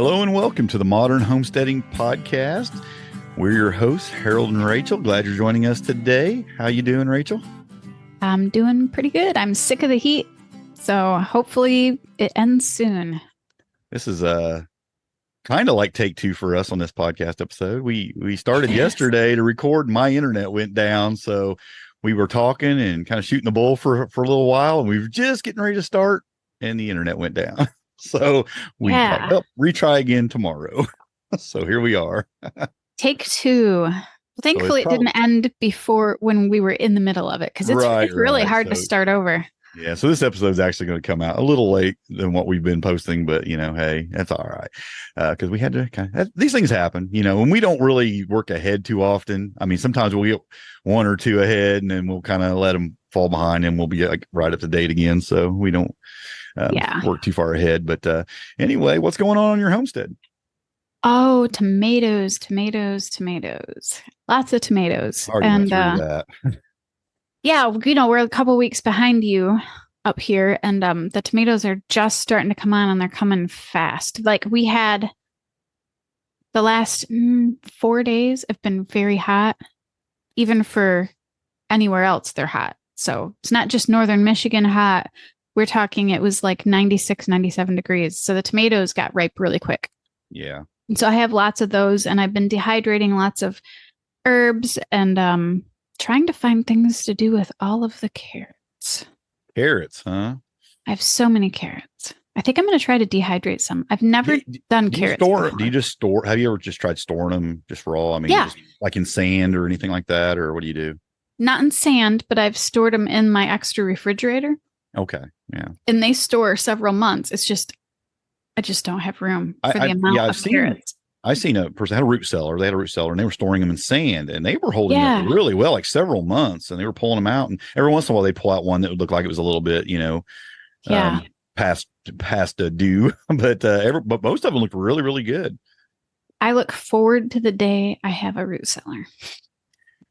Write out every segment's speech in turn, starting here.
Hello and welcome to the Modern Homesteading Podcast. We're your hosts, Harold and Rachel. Glad you're joining us today. How you doing, Rachel? I'm doing pretty good. I'm sick of the heat, so hopefully it ends soon. This is kind of like take two for us on this podcast episode. We started yesterday to record. My internet went down, so we were talking and kind of shooting the bull for a little while, and we were just getting ready to start, and the internet went down. So we thought, retry again tomorrow. So here we are. Take two. Well, thankfully, it didn't end before when we were in the middle of it, because it's really hard to start over. Yeah, so this episode is actually going to come out a little late than what we've been posting, but hey, that's all right, because we had to these things happen, and we don't really work ahead too often. I mean, sometimes we'll get one or two ahead, and then we'll kind of let them fall behind, and we'll be like right up to date again. So we don't work too far ahead. But anyway, what's going on your homestead? Oh, tomatoes. Lots of tomatoes. And that. Yeah, we're a couple weeks behind you up here, and the tomatoes are just starting to come on, and they're coming fast. Like, we had the last 4 days have been very hot. Even for anywhere else, they're hot. So it's not just northern Michigan hot. We're talking it was like 96, 97 degrees. So the tomatoes got ripe really quick. Yeah. And so I have lots of those, and I've been dehydrating lots of herbs and trying to find things to do with all of the carrots. Carrots, huh? I have so many carrots. I think I'm going to try to dehydrate some. I've never done carrots before. Do you just store? Have you ever just tried storing them just raw? I mean, just like in sand or anything like that, or what do you do? Not in sand, but I've stored them in my extra refrigerator. Okay, yeah. And they store several months. It's just, I just don't have room for the amount of carrots. I've seen a person had a root cellar. They had a root cellar, and they were storing them in sand, and they were holding up really well, like several months, and they were pulling them out. And every once in a while, they pull out one that would look like it was a little bit, past due. But most of them looked really, really good. I look forward to the day I have a root cellar.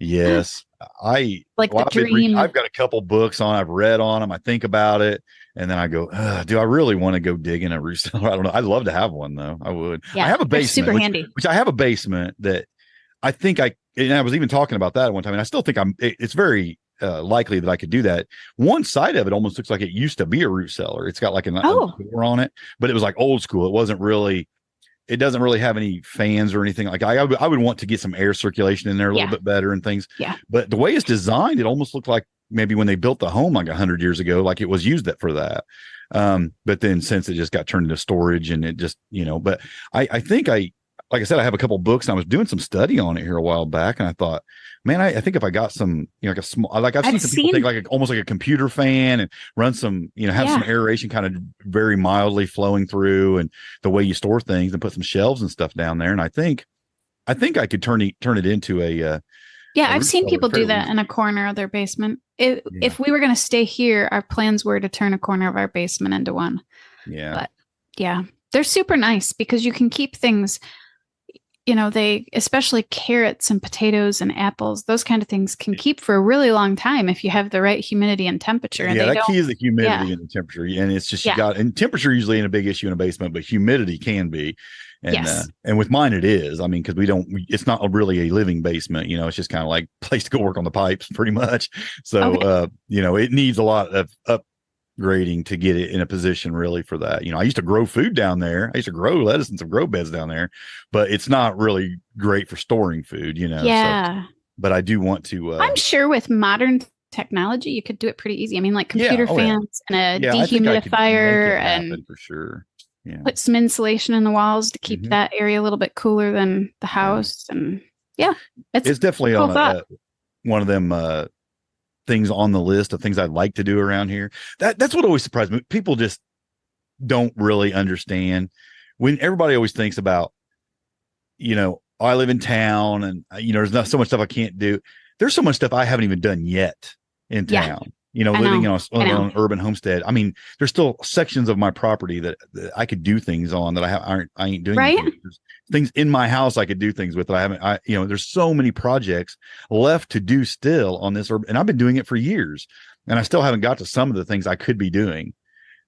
Yes, I've got a couple books on. I've read on them. I think about it, and then I go, "Do I really want to go dig in a root cellar?" I don't know. I'd love to have one, though. I would. Yeah, I have a basement, super handy. Which I have a basement that I think and I was even talking about that at one time, and I still think it's very likely that I could do that. One side of it almost looks like it used to be a root cellar. It's got like a door on it, but it was like old school. It wasn't really. It doesn't really have any fans or anything like I would want to get some air circulation in there a little bit better and things. Yeah. But the way it's designed, it almost looked like maybe when they built the home like 100 years ago, like it was used for that. But then since it just got turned into storage and it just, but I think like I said, I have a couple books and I was doing some study on it here a while back. And I thought, man, I think if I got some, like a small, like I've seen some people take like almost like a computer fan and run some, have some aeration kind of very mildly flowing through and the way you store things and put some shelves and stuff down there. And I think I could turn it into a, I've seen people do that in a corner of their basement. If we were going to stay here, our plans were to turn a corner of our basement into one. Yeah. But they're super nice because you can keep things, especially carrots and potatoes and apples, those kind of things can keep for a really long time if you have the right humidity and temperature. And that key is the humidity and the temperature. And it's just, and temperature usually ain't a big issue in a basement, but humidity can be. And, and with mine, it is. I mean, because it's not really a living basement, it's just kind of like a place to go work on the pipes pretty much. So, it needs a lot of upgrading to get it in a position really for that. I used to grow food down there. I used to grow lettuce and some grow beds down there, but it's not really great for storing food, Yeah. So, but I do want to. I'm sure with modern technology, you could do it pretty easy. I mean, like computer fans and a dehumidifier and for sure. Yeah. Put some insulation in the walls to keep that area a little bit cooler than the house. And it's definitely cool on one of them things on the list of things I'd like to do around here. That's what always surprised me. People just don't really understand when everybody always thinks about, I live in town and, there's not so much stuff I can't do. There's so much stuff I haven't even done yet in town. Living on an urban homestead. I mean, there's still sections of my property that I could do things on that I ain't doing. Right. There's things in my house I could do things with that I haven't. There's so many projects left to do still on this urban, and I've been doing it for years, and I still haven't got to some of the things I could be doing.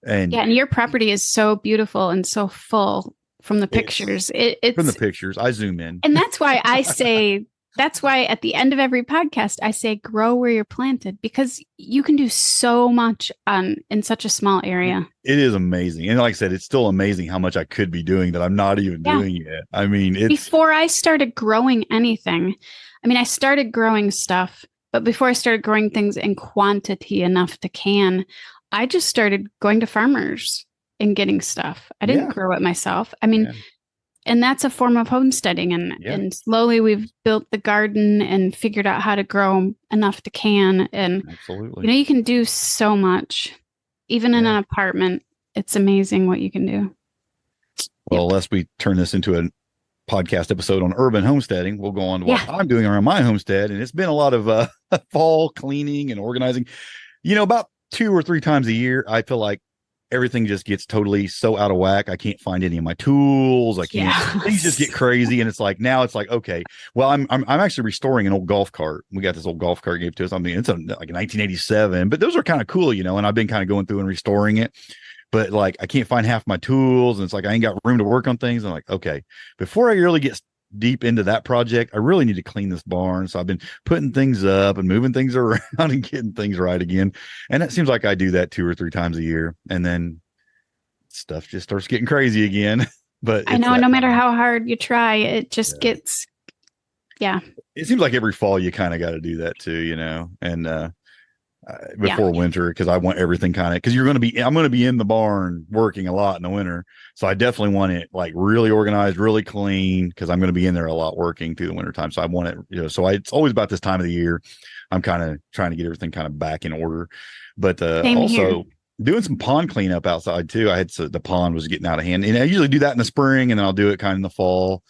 And and your property is so beautiful and so full. from the pictures. From the It's pictures. I zoom in. and that's why I say that's why at the end of every podcast I say grow where you're planted, because you can do so much in such a small area. It is amazing. And like I said, it's still amazing how much I could be doing that I'm not even doing yet. I mean, before I started growing anything, I mean, I started growing stuff, but before I started growing things in quantity enough to can, I just started going to farmers and getting stuff. I didn't grow it myself. I mean, and that's a form of homesteading. And slowly we've built the garden and figured out how to grow enough to can. And, absolutely, you know, you can do so much, even in an apartment. It's amazing what you can do. Well, unless we turn this into a podcast episode on urban homesteading, we'll go on to what I'm doing around my homestead. And it's been a lot of fall cleaning and organizing. You know, about 2 or 3 times a year, I feel like everything just gets totally so out of whack. I can't find any of my tools. I can't. Things just get crazy, and it's like now it's like, okay, well, I'm actually restoring an old golf cart. We got this old golf cart gave to us. I mean, it's like a 1987, but those are kind of cool, you know. And I've been kind of going through and restoring it, but like I can't find half my tools, and it's like I ain't got room to work on things. I'm like, okay, before I really get deep into that project, I really need to clean this barn. So I've been putting things up and moving things around and getting things right again. And it seems like I do that 2 or 3 times a year. And then stuff just starts getting crazy again. But I know no matter how hard you try, it just gets, it seems like every fall you kind of got to do that too, you know, and before winter, because I want everything kind of, because I'm going to be in the barn working a lot in the winter. So I definitely want it like really organized, really clean, because I'm going to be in there a lot working through the winter time. So I want it, you know, so it's always about this time of the year. I'm kind of trying to get everything kind of back in order, but also doing some pond cleanup outside too. I had the pond was getting out of hand, and I usually do that in the spring, and then I'll do it kind of in the fall,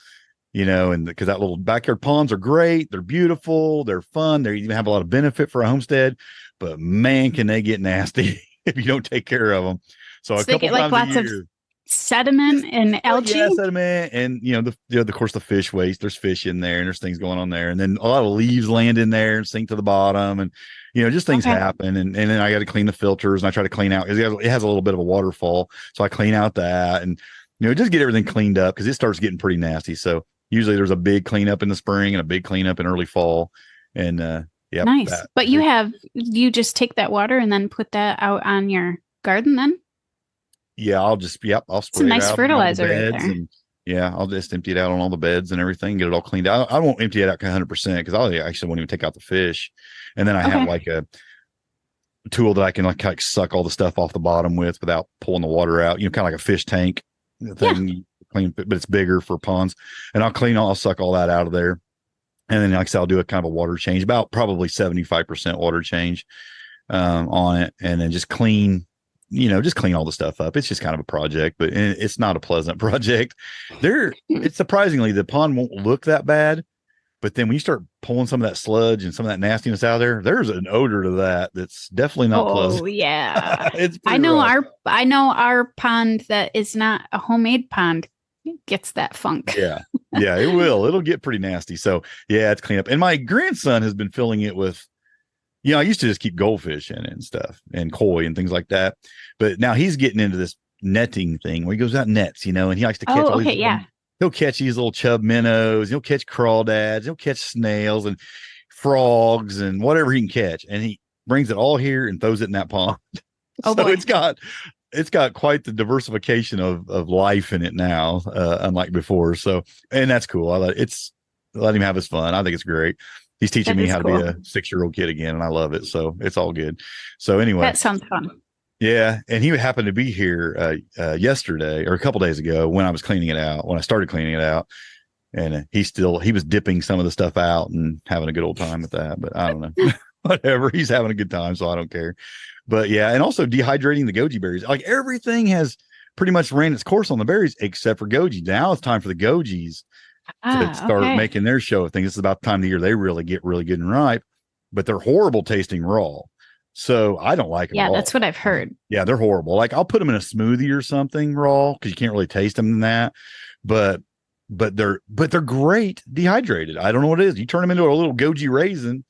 you know, and because that little backyard ponds are great. They're beautiful. They're fun. They even have a lot of benefit for a homestead, but man, can they get nasty if you don't take care of them. So a couple times lots a year, of sediment and algae. Yeah, sediment, and you know, of course the fish waste. There's fish in there, and there's things going on there, and then a lot of leaves land in there and sink to the bottom, and you know, just things happen, and then I got to clean the filters, and I try to clean out. It has a little bit of a waterfall, so I clean out that, and you know, just get everything cleaned up because it starts getting pretty nasty. So usually there's a big cleanup in the spring and a big cleanup in early fall, and nice. But you just take that water and then put that out on your garden then? Yeah, I'll spray some nice it out fertilizer right right there. And I'll just empty it out on all the beds and everything, get it all cleaned out. I won't empty it out 100% because I actually won't even take out the fish. And then I have like a tool that I can like suck all the stuff off the bottom with without pulling the water out, you know, kind of like a fish tank thing, clean, but it's bigger for ponds. And I'll suck all that out of there. And then like I said, I'll do a kind of a water change, about probably 75% water change on it. And then just clean all the stuff up. It's just kind of a project, but it's not a pleasant project. It's surprisingly, the pond won't look that bad, but then when you start pulling some of that sludge and some of that nastiness out of there's an odor to that's definitely not pleasant. Oh yeah. It's I know rough. our pond that is not a homemade pond gets that funk. Yeah, it will. It'll get pretty nasty. So it's clean up. And my grandson has been filling it with, you know, I used to just keep goldfish in it and stuff and koi and things like that. But now he's getting into this netting thing where he goes out nets, you know, and he likes to catch he'll catch these little chub minnows, he'll catch crawdads, he'll catch snails and frogs and whatever he can catch. And he brings it all here and throws it in that pond. So boy. It's got quite the diversification of life in it now, unlike before. So, and that's cool. Let him have his fun. I think it's great. He's teaching me how to be a 6-year-old kid again, and I love it. So it's all good. So anyway, that sounds fun. Yeah, and he happened to be here yesterday or a couple days ago when I started cleaning it out, and he was dipping some of the stuff out and having a good old time with that. But I don't know, whatever. He's having a good time, so I don't care. But and also dehydrating the goji berries. Like everything has pretty much ran its course on the berries except for goji. Now it's time for the gojis to start making their show of things. This is about the time of the year they really get really good and ripe, but they're horrible tasting raw. So I don't like them. Yeah, that's what I've heard. Yeah, they're horrible. Like I'll put them in a smoothie or something raw because you can't really taste them in that. But they're great dehydrated. I don't know what it is. You turn them into a little goji raisin,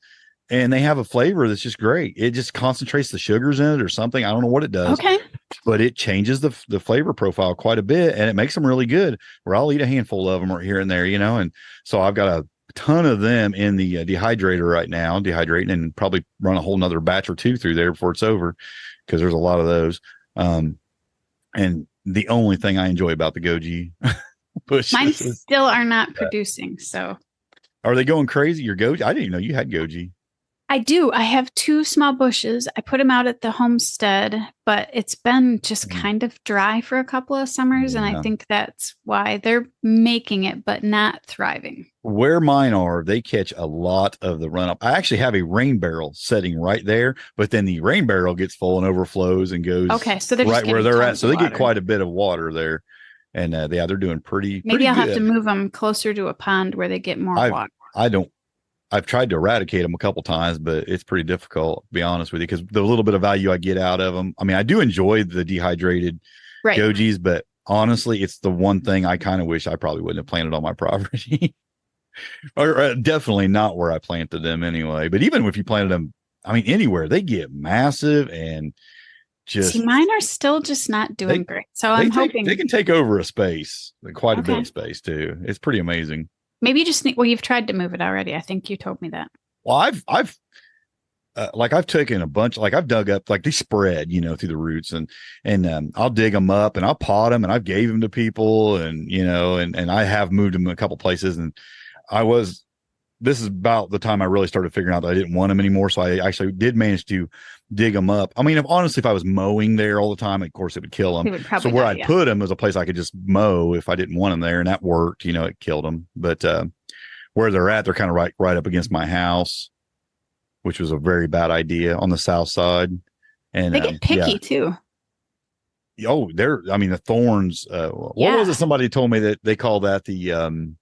and they have a flavor that's just great. It just concentrates the sugars in it or something. I don't know what it does. Okay, but it changes the flavor profile quite a bit, and it makes them really good. Where I'll eat a handful of them or here and there, and so I've got a ton of them in the dehydrator right now, dehydrating, and probably run a whole nother batch or two through there before it's over, because there's a lot of those. And the only thing I enjoy about the goji bushes, mine still are not producing. So are they going crazy? Your goji? I didn't even know you had goji. I do. I have 2 small bushes. I put them out at the homestead, but it's been just kind of dry for a couple of summers. And I think that's why they're making it, but not thriving. Where mine are, they catch a lot of the run up. I actually have a rain barrel setting right there, but then the rain barrel gets full and overflows and goes so they're right where they're at. So they water. get quite a bit of water there. And they're doing pretty Maybe I'll good. have to move them closer to a pond where they get more water. I've tried to eradicate them a couple times, but it's pretty difficult, to be honest with you, because the little bit of value I get out of them. I mean, I do enjoy the dehydrated gojis, but honestly, it's the one thing I kind of wish I probably wouldn't have planted on my property. or definitely not where I planted them anyway. But even if you planted them, I mean, anywhere, they get massive and just. See, mine are still just not doing great. So I'm hoping they can take over a space, quite a bit of space too. It's pretty amazing. Maybe you just need, you've tried to move it already. I think you told me that. Well, I've taken a bunch, I've dug up, they spread, through the roots, and I'll dig them up and I'll pot them, and I've gave them to people, and, and I have moved them a couple places, and this is about the time I really started figuring out that I didn't want them anymore. So I actually did manage to dig them up. I mean, if I was mowing there all the time, of course it would kill them. So where I put them was a place I could just mow if I didn't want them there. And that worked, it killed them. But where they're at, they're kind of right up against my house, which was a very bad idea, on the south side. And they get picky too. Oh, the thorns. What was it? Somebody told me that they call that the,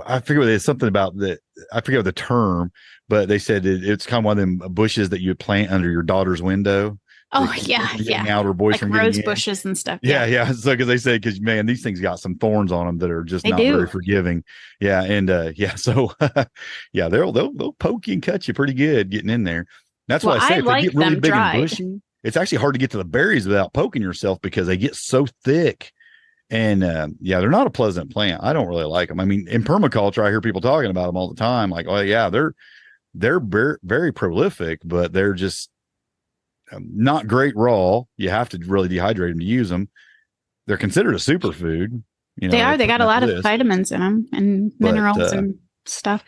I forget what it is, something about that. I forget the term, but they said it's kind of one of them bushes that you plant under your daughter's window. Oh, yeah. Out or boyfriend, rose bushes and stuff. Yeah. So, because they said, man, these things got some thorns on them that are just not very forgiving. Yeah. And so they'll poke you and cut you pretty good getting in there. That's why I say if they get really big and bushy, it's actually hard to get to the berries without poking yourself, because they get so thick. And they're not a pleasant plant. I don't really like them. I mean, in permaculture, I hear people talking about them all the time. Like, oh yeah, they're very, very prolific, but they're just not great raw. You have to really dehydrate them to use them. They're considered a superfood. They are. They got a lot of vitamins in them and minerals and stuff.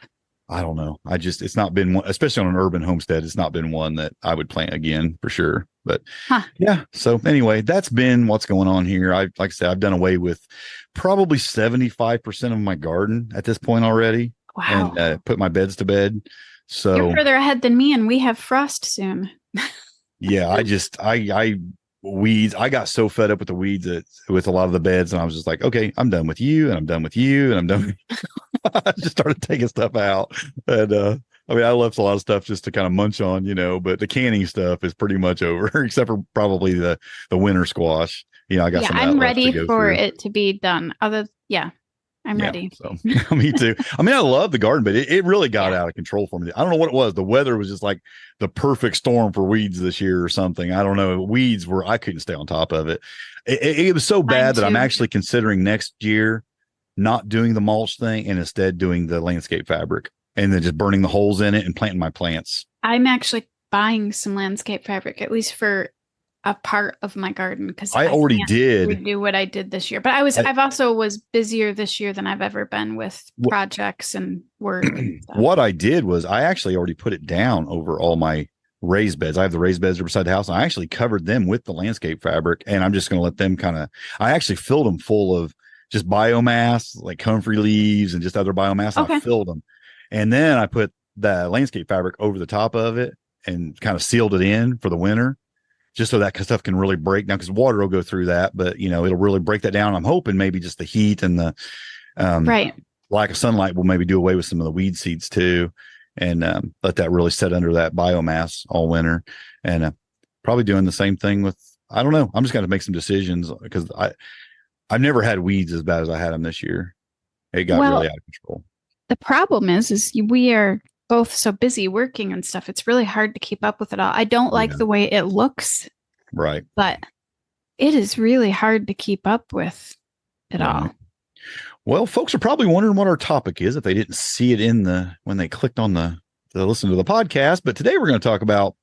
I don't know. It's not been one, especially on an urban homestead. It's not been one that I would plant again for sure. But yeah. So anyway, that's been what's going on here. Like I said, I've done away with probably 75% of my garden at this point already. Wow. And put my beds to bed. So you're further ahead than me, and we have frost soon. Yeah. I weeds. I got so fed up with the weeds with a lot of the beds, and I was just like, okay, I'm done with you, and I'm done with you, and I'm done with you. I just started taking stuff out. And I left a lot of stuff just to kind of munch on, but the canning stuff is pretty much over, except for probably the winter squash. I got some. I'm ready for it to be done. I'm ready. So me too. I love the garden, but it really got out of control for me. I don't know what it was. The weather was just like the perfect storm for weeds this year or something. I don't know. Weeds I couldn't stay on top of it. It was so bad that I'm actually considering next year not doing the mulch thing and instead doing the landscape fabric, and then just burning the holes in it and planting my plants. I'm actually buying some landscape fabric, at least for a part of my garden, because I already did redo what I did this year. But I've also was busier this year than I've ever been with projects and work. And stuff. What I did was I actually already put it down over all my raised beds. I have the raised beds beside the house. And I actually covered them with the landscape fabric, and I'm just going to let them I actually filled them full of just biomass, like comfrey leaves and just other biomass. And I filled them. And then I put the landscape fabric over the top of it and kind of sealed it in for the winter, just so that stuff can really break down, because water will go through that, but it'll really break that down. I'm hoping maybe just the heat and the lack of sunlight will maybe do away with some of the weed seeds too, and let that really set under that biomass all winter. And probably doing the same thing with, I don't know. I'm just going to make some decisions, because I've never had weeds as bad as I had them this year. It got really out of control. The problem is we are both so busy working and stuff. It's really hard to keep up with it all. I don't like the way it looks. Right. But it is really hard to keep up with it all. Well, folks are probably wondering what our topic is if they didn't see it when they clicked on the listen to the podcast. But today we're going to talk about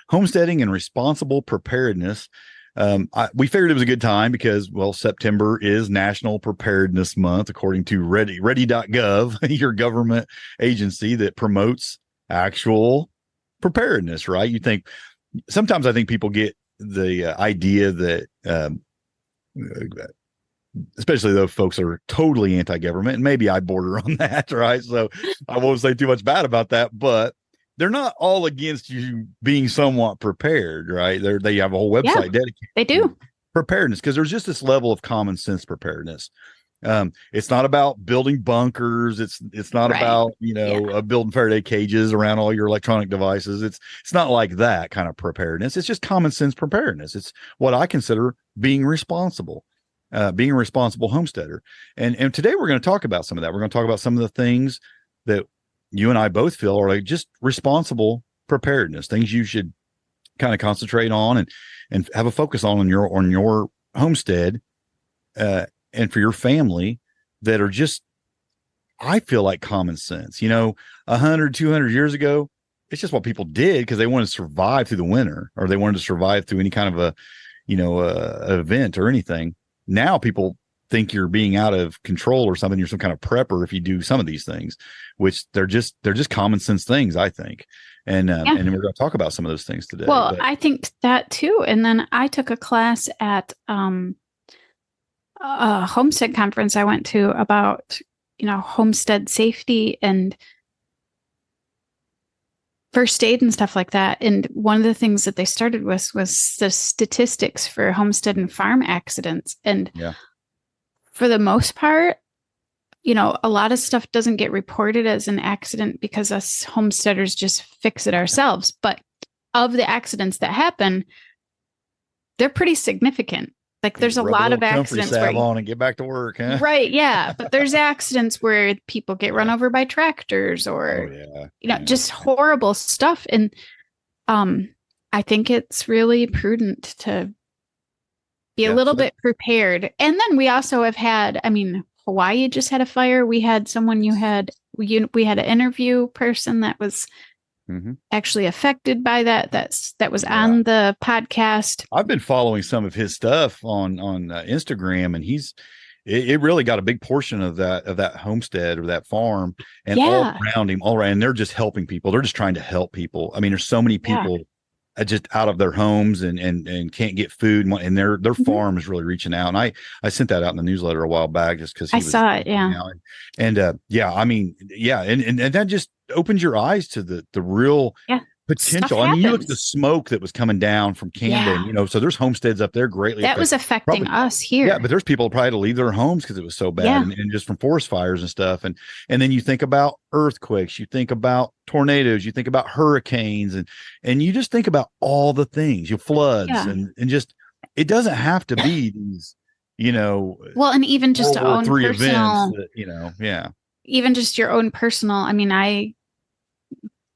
homesteading and responsible preparedness. We figured it was a good time because, well, September is National Preparedness Month, according to ready.gov, your government agency that promotes actual preparedness, right? Sometimes I think people get the idea that, especially those folks that are totally anti-government, and maybe I border on that, right? So I won't say too much bad about that, but they're not all against you being somewhat prepared, right? They have a whole website dedicated. They do preparedness, because there's just this level of common sense preparedness. It's not about building bunkers. It's not about, building Faraday cages around all your electronic devices. It's not like that kind of preparedness. It's just common sense preparedness. It's what I consider being responsible. Being a responsible homesteader. And today we're going to talk about some of that. We're going to talk about some of the things that you and I both feel are like just responsible preparedness, things you should kind of concentrate on and have a focus on your homestead, and for your family, that are just, I feel like, common sense. 100, 200 years ago, it's just what people did because they wanted to survive through the winter, or they wanted to survive through any kind of a event or anything. Now people think you're being out of control or something. You're some kind of prepper if you do some of these things, which they're just common sense things, I think. And we're going to talk about some of those things today. Well, I think that too. And then I took a class at a homestead conference I went to about, homestead safety and first aid and stuff like that. And one of the things that they started with was the statistics for homestead and farm accidents. And for the most part, a lot of stuff doesn't get reported as an accident because us homesteaders just fix it ourselves. But of the accidents that happen, they're pretty significant. Like there's a lot of accidents where on and get back to work, huh? Right, yeah. But there's accidents where people get run over by tractors or just horrible stuff. And I think it's really prudent to be a little bit prepared. And then we also have had, Hawaii just had a fire. We had someone we had an interview person that was actually affected by that was on the podcast. I've been following some of his stuff on Instagram, and it really got a big portion of that homestead or that farm, and all around him, and they're just helping people. They're just trying to help people. There's so many people just out of their homes and can't get food, and their farm is really reaching out. And I sent that out in the newsletter a while back just because I saw it. And that just opens your eyes to the real potential. You look at the smoke that was coming down from Camden, so there's homesteads up there greatly. That was affecting us here. Yeah, but there's people probably had to leave their homes because it was so bad, and just from forest fires and stuff. And then you think about earthquakes, you think about tornadoes, you think about hurricanes, and you just think about all the things, floods, and just, it doesn't have to be these, well, and even just World own War III personal events that, even just your own personal.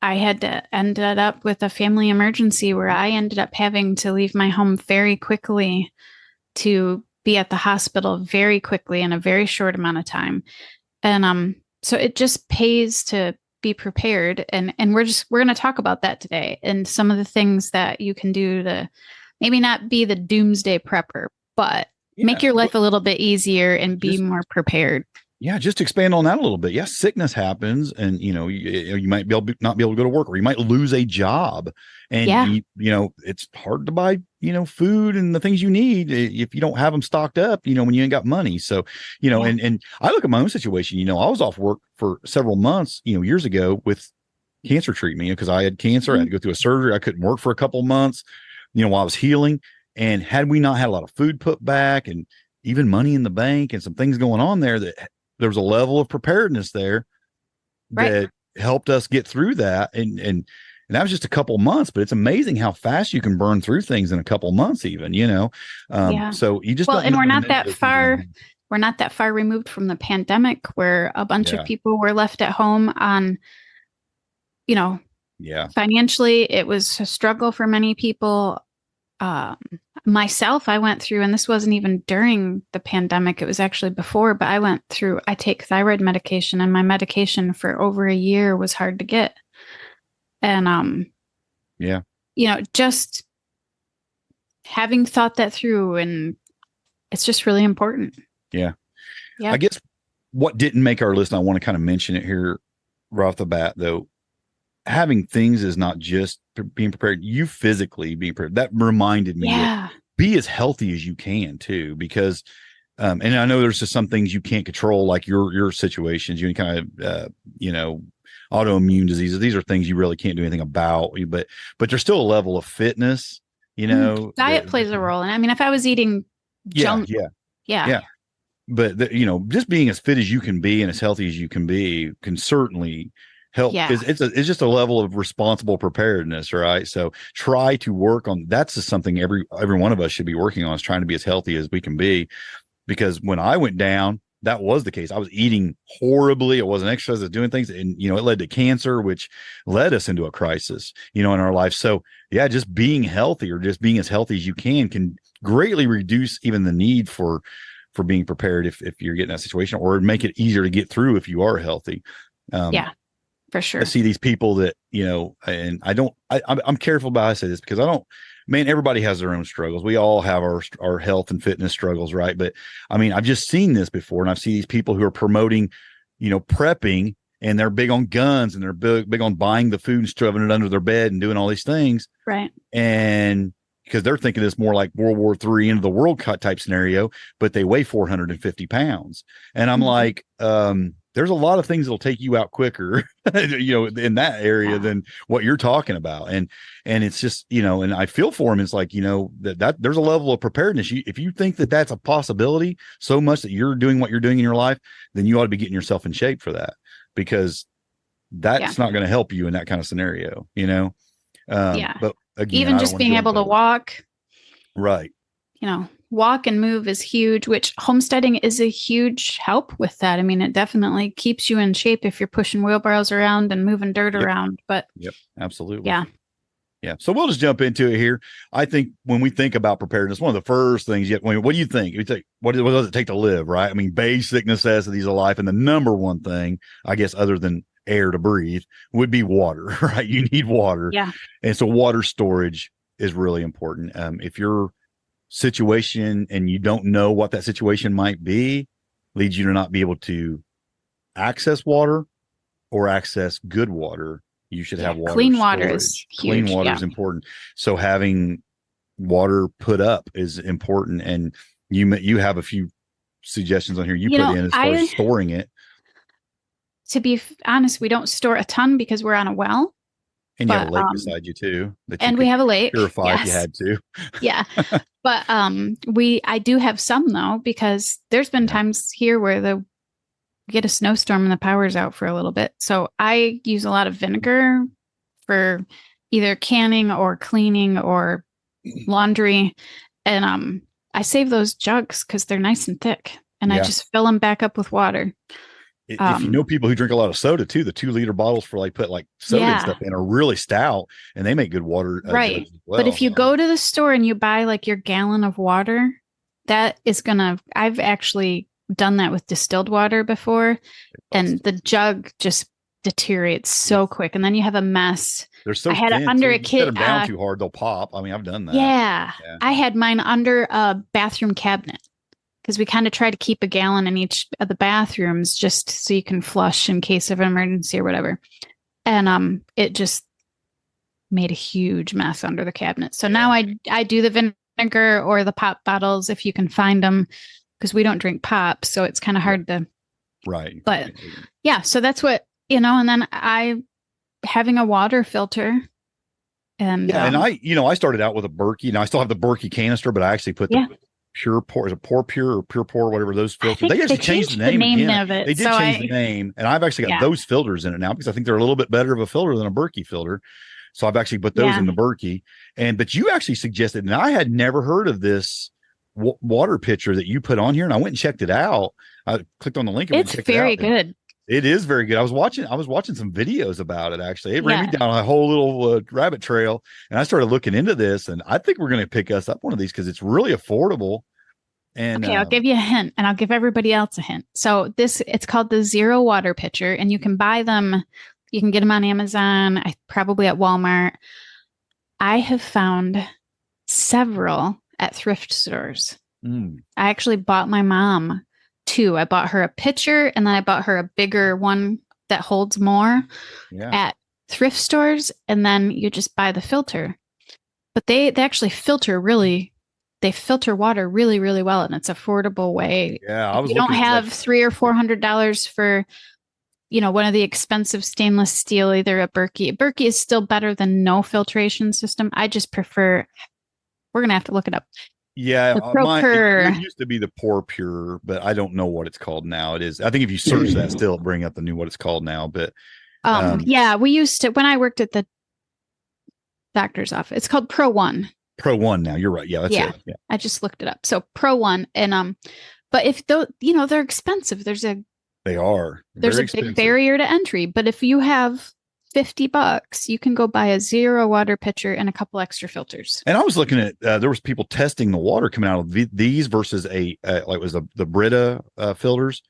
I had ended up with a family emergency where I ended up having to leave my home very quickly to be at the hospital very quickly in a very short amount of time. And so it just pays to be prepared. And we're going to talk about that today and some of the things that you can do to maybe not be the doomsday prepper, but make your life a little bit easier and be more prepared. Yeah, just expand on that a little bit. Yes, sickness happens, and you might not be able to go to work, or you might lose a job, and it's hard to buy food and the things you need if you don't have them stocked up. When you ain't got money. So and I look at my own situation. I was off work for several months, years ago with cancer treatment, because I had cancer. I had to go through a surgery. I couldn't work for a couple of months, while I was healing. And had we not had a lot of food put back and even money in the bank and some things going on there, that there was a level of preparedness there that helped us get through that. And that was just a couple months, but it's amazing how fast you can burn through things in a couple months, even, so you just, and we're not that far. We're not that far removed from the pandemic where a bunch of people were left at home on, financially, it was a struggle for many people. Myself, I went through, and this wasn't even during the pandemic, it was actually before, but I take thyroid medication, and my medication for over a year was hard to get. And Yeah. Just having thought that through, and it's just really important. Yeah. Yeah. I guess what didn't make our list, and I want to kind of mention it here right off the bat, though, having things is not just being prepared. You physically being prepared. That reminded me that be as healthy as you can too, because, and I know there's just some things you can't control, like your situations, you kind of, autoimmune diseases. These are things you really can't do anything about, but there's still a level of fitness, diet plays a role. And I mean, if I was eating junk, yeah. But just being as fit as you can be and as healthy as you can be can certainly help. Yeah. It's just a level of responsible preparedness, right? So try to work on that's just something every one of us should be working on, is trying to be as healthy as we can be. Because when I went down, that was the case. I was eating horribly. I wasn't exercising, doing things, and it led to cancer, which led us into a crisis, in our life. So yeah, just being healthy, or just being as healthy as you can greatly reduce even the need for being prepared if you're getting that situation, or make it easier to get through if you are healthy. Yeah, for sure. I see these people that, and I'm careful about how I say this, because everybody has their own struggles. We all have our health and fitness struggles, right? But I mean, I've just seen this before, and I've seen these people who are promoting, prepping, and they're big on guns, and they're big on buying the food and shoving it under their bed and doing all these things. Right. And because they're thinking it's more like World War III, end of the world cut type scenario, but they weigh 450 pounds. And I'm like, there's a lot of things that'll take you out quicker, in that area than what you're talking about. And it's just, and I feel for him. It's like, that there's a level of preparedness. If you think that that's a possibility so much that you're doing what you're doing in your life, then you ought to be getting yourself in shape for that, because that's not going to help you in that kind of scenario, but again, even just being able to walk, right. Walk and move is huge, which homesteading is a huge help with that. I mean, it definitely keeps you in shape if you're pushing wheelbarrows around and moving dirt around. But absolutely. Yeah. So we'll just jump into it here. I think when we think about preparedness, one of the first things what do you think? You think, what does it take to live, right? I mean, basic necessities of life. And the number one thing, I guess, other than air to breathe, would be water, right? You need water. Yeah. And so water storage is really important. If your situation, and you don't know what that situation might be, leads you to not be able to access water or access good water, you should have water. Clean storage. Water is clean huge. water is important. So having water put up is important. And you have a few suggestions on here you put in as far as storing it. To be honest, we don't store a ton because we're on a well. And you have a lake beside you too. And we have a lake. Purify if you had to. Yeah. But I do have some though, because there's been times here where we get a snowstorm and the power's out for a little bit. So I use a lot of vinegar for either canning or cleaning or laundry. And I save those jugs because they're nice and thick. And I just fill them back up with water. If you know people who drink a lot of soda too, the 2-liter bottles for put soda and stuff in are really stout, and they make good water. Right. As well. But if you go to the store and you buy your gallon of water, that is I've actually done that with distilled water before, and the jug just deteriorates so quick, and then you have a mess. They're so I had it under a kit. Set them down too hard, they'll pop. I mean, I've done that. Yeah. I had mine under a bathroom cabinet, because we kind of try to keep a gallon in each of the bathrooms just so you can flush in case of an emergency or whatever. And it just made a huge mess under the cabinet. So now I do the vinegar or the pop bottles if you can find them, because we don't drink pop, so it's kind of hard to. Right. But yeah, so that's what, and then having a water filter. And and I started out with a Berkey. Now I still have the Berkey canister, but I actually put the Pure Pour, is it Pure or Pure Pour, whatever those filters. They actually changed the name of it. They did change the name, and I've actually got those filters in it now, because I think they're a little bit better of a filter than a Berkey filter. So I've actually put those in the Berkey. But you actually suggested, and I had never heard of this water pitcher that you put on here, and I went and checked it out. I clicked on the link. And it's very good. It is very good. I was watching some videos about it, actually. It ran me Yeah. down a whole little rabbit trail, and I started looking into this, and I think we're going to pick us up one of these because it's really affordable. And Okay, I'll give you a hint and I'll give everybody else a hint. So it's called the Zero Water Pitcher, and you can buy them. You can get them on Amazon, probably at Walmart. I have found several at thrift stores. I actually bought my mom two. I bought her a pitcher, and then I bought her a bigger one that holds more at thrift stores, and then you just buy the filter. But they actually filter water really, really well, and it's affordable way. Yeah, I was. You don't have $300 or $400 for, one of the expensive stainless steel, either a Berkey. Berkey is still better than no filtration system. I just prefer. We're gonna have to look it up. Yeah, it used to be the Pour Pure, but I don't know what it's called now. It is. I think if you search that, still bring up the new what it's called now. But yeah, we used to when I worked at the doctor's office. It's called Pro One. Pro One now. You're right. Yeah, that's it. Yeah. I just looked it up. So Pro One, and but if they're expensive. There's a big barrier to entry. But if you have $50, you can go buy a zero water pitcher and a couple extra filters. And I was looking at there was people testing the water coming out of these versus the Brita filters,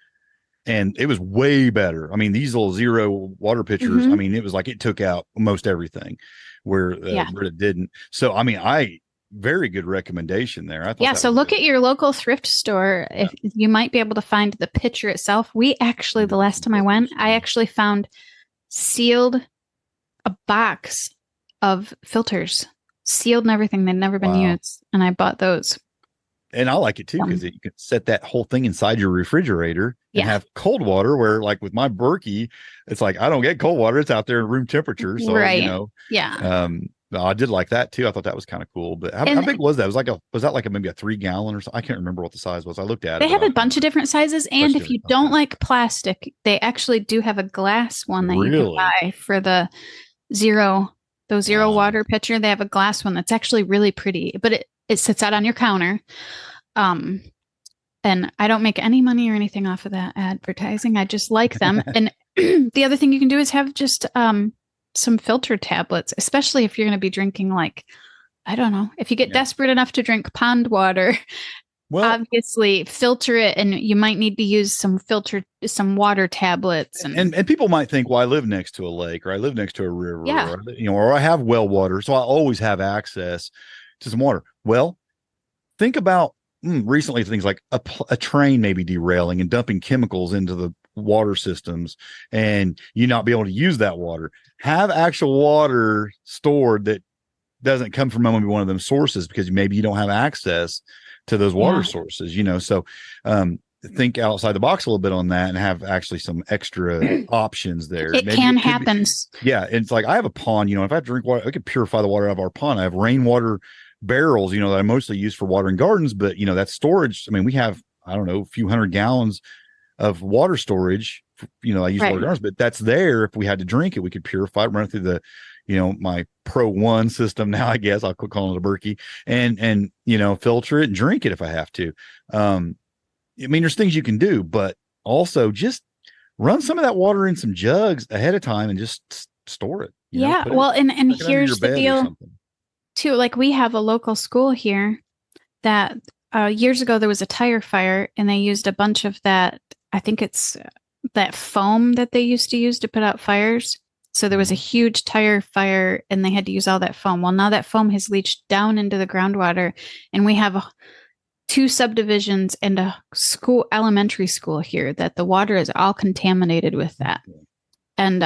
and it was way better. I mean, these little zero water pitchers. I mean, it was like it took out most everything, where Brita didn't. So I mean, very good recommendation there. I thought. So look at your local thrift store. If you might be able to find the pitcher itself. We actually, the last time I went, I actually found sealed a box of filters, sealed and everything. They'd never been used, and I bought those. And I like it too because you can set that whole thing inside your refrigerator and have cold water. Where like with my Berkey, it's like I don't get cold water; it's out there in room temperature. So I did like that too. I thought that was kind of cool. But how big was that? Was that like maybe a 3 gallon or something? I can't remember what the size was. I looked at it. They have a bunch of different sizes, and if you don't like plastic, they actually do have a glass one that you can buy for the zero water pitcher. They have a glass one that's actually really pretty, but it sits out on your counter. And I don't make any money or anything off of that advertising. I just like them. And the other thing you can do is have just some filter tablets, especially if you're going to be drinking, like, I don't know, if you get desperate enough to drink pond water, obviously filter it, and you might need to use some water tablets. And people might think, well, I live next to a lake, or I live next to a river, or I have well water, so I always have access to some water. Well, think about recently things like a train maybe derailing and dumping chemicals into the water systems, and you not be able to use that water. Have actual water stored that doesn't come from maybe one of them sources, because maybe you don't have access to those water sources, so think outside the box a little bit on that and have actually some extra options there. It can happen. It's like I have a pond, if I drink water, I could purify the water out of our pond. I have rainwater barrels, that I mostly use for watering gardens, but that's storage. I mean, we have, I don't know, a few hundred gallons of water storage. I use water gardens, but that's there. If we had to drink it, we could purify it, run it through the, my Pro One system now, I guess I'll quit calling it a Berkey, and filter it and drink it if I have to. I mean, there's things you can do, but also just run some of that water in some jugs ahead of time and just store it. And here's the deal too. Like, we have a local school here that years ago there was a tire fire, and they used a bunch of that. I think it's that foam that they used to use to put out fires. So there was a huge tire fire, and they had to use all that foam. Well, now that foam has leached down into the groundwater, and we have 2 subdivisions and a elementary school here that the water is all contaminated with that. And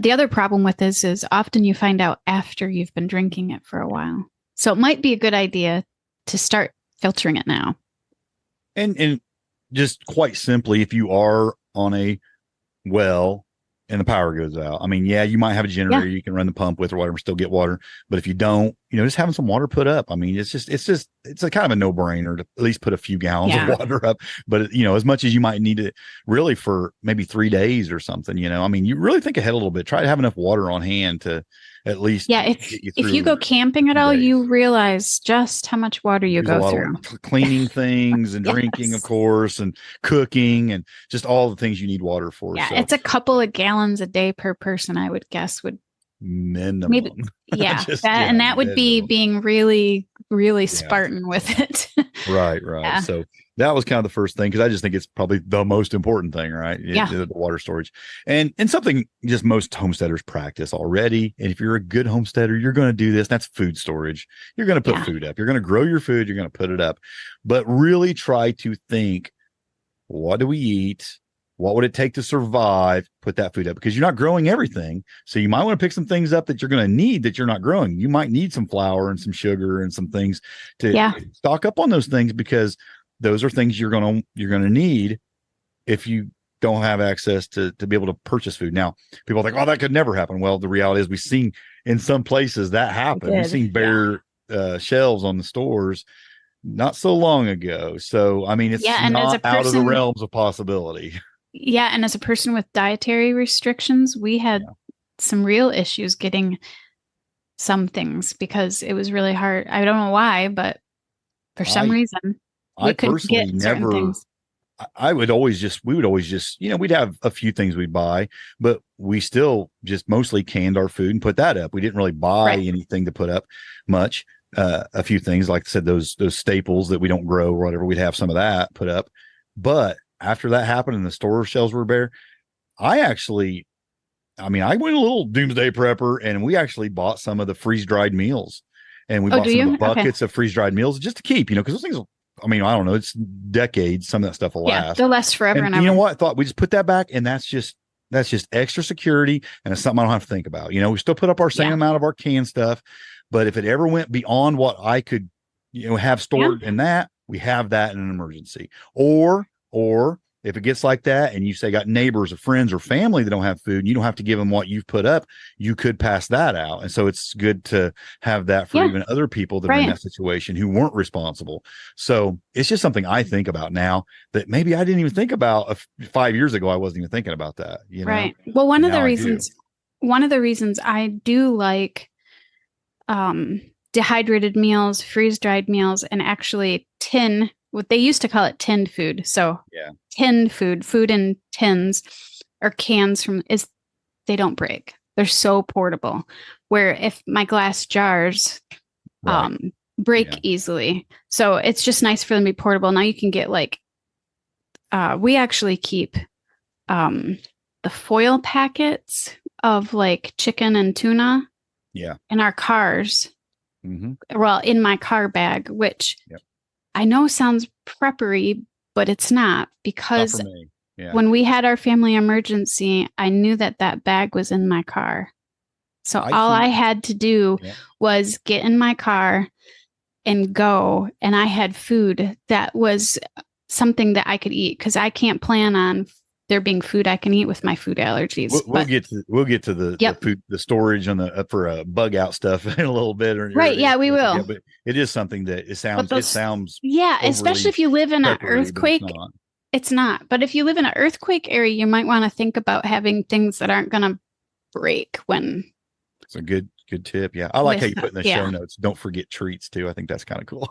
the other problem with this is often you find out after you've been drinking it for a while. So it might be a good idea to start filtering it now. And just quite simply, if you are on a well and the power goes out, I mean, you might have a generator you can run the pump with or whatever, still get water. But if you don't, just having some water put up, I mean, it's a kind of a no brainer to at least put a few gallons of water up. But as much as you might need it really for maybe 3 days or something, I mean, you really think ahead a little bit, try to have enough water on hand to at least Yeah, get you if you through go camping at 2 all, days. you realize just how much water you Use a go lot through. of cleaning things and drinking, of Yes. course, and cooking and just all the things you need water for. Yeah, So it's a couple of gallons a day per person, I would guess would maybe, minimum, yeah, just that, and that would be minimum. being really, really Yeah. Spartan with it. Right. Yeah. So that was kind of the first thing, because I just think it's probably the most important thing, right? Yeah. The water storage, and something just most homesteaders practice already. And if you're a good homesteader, you're going to do this. That's food storage. You're going to put food up. You're going to grow your food. You're going to put it up, but really try to think, what do we eat? What would it take to survive? Put that food up, because you're not growing everything. So you might want to pick some things up that you're going to need that you're not growing. You might need some flour and some sugar and some things to stock up on those things, because those are things you're going to need if you don't have access to be able to purchase food. Now, people think, oh, that could never happen. Well, the reality is we've seen in some places that happen. We've seen bare shelves on the stores not so long ago. So, I mean, it's not out of the realms of possibility. Yeah. And as a person with dietary restrictions, we had some real issues getting some things, because it was really hard. I don't know why, but for some reason, I personally never. We would always just, we'd have a few things we'd buy, but we still just mostly canned our food and put that up. We didn't really buy anything to put up much. A few things, like I said, those staples that we don't grow or whatever, we'd have some of that put up. But after that happened and the store shelves were bare, I went a little doomsday prepper, and we actually bought some of the freeze-dried meals, and we bought some of the buckets of freeze-dried meals just to keep, because those things, I don't know, it's decades. Some of that stuff will last. They'll last forever and ever. You know what? I thought we just put that back, and that's just extra security, and it's something I don't have to think about. We still put up our same amount of our canned stuff, but if it ever went beyond what I could, have stored in that, we have that in an emergency. Or if it gets like that, and you say got neighbors or friends or family that don't have food, and you don't have to give them what you've put up, you could pass that out. And so it's good to have that for even other people that are in that situation who weren't responsible. So it's just something I think about now that maybe I didn't even think about 5 years ago. I wasn't even thinking about that. Right. Well, one of the reasons I do like dehydrated meals, freeze-dried meals, and actually what they used to call it tinned food. So tinned food in tins or cans they don't break. They're so portable, where if my glass jars break easily. So it's just nice for them to be portable. Now you can get we actually keep the foil packets of chicken and tuna in our cars. Mm-hmm. Well, in my car bag, which I know sounds preppery, but it's not, because when we had our family emergency, I knew that bag was in my car. So I had to do was get in my car and go, and I had food that was something that I could eat, because I can't plan on there being food I can eat with my food allergies. We'll get to the food, the storage on the for bug out stuff in a little bit. We will. Yeah, but it is something that it sounds. Especially if you live in an earthquake. It's not. But if you live in an earthquake area, you might want to think about having things that aren't going to break when. It's a good tip. Yeah. I like how you put in the show notes. Don't forget treats too. I think that's kind of cool.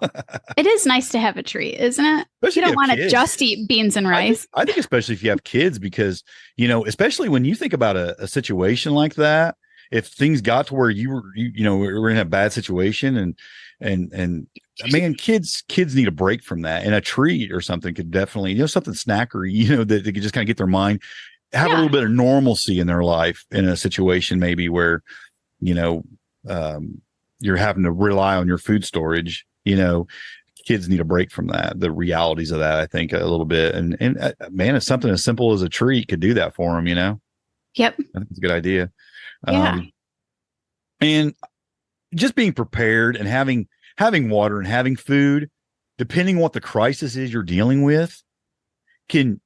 It is nice to have a treat, isn't it? Especially you don't want to just eat beans and rice. I think especially if you have kids, because, especially when you think about a situation like that, if things got to where you were in a bad situation and man, kids need a break from that, and a treat or something could definitely, something snackery, that they could just kind of get their mind, have a little bit of normalcy in their life in a situation maybe where, you're having to rely on your food storage. Kids need a break from that, the realities of that, I think, a little bit. And man, it's something as simple as a treat could do that for them. Yep. I think it's a good idea. Yeah. And just being prepared and having water and having food, depending on what the crisis is you're dealing with, can,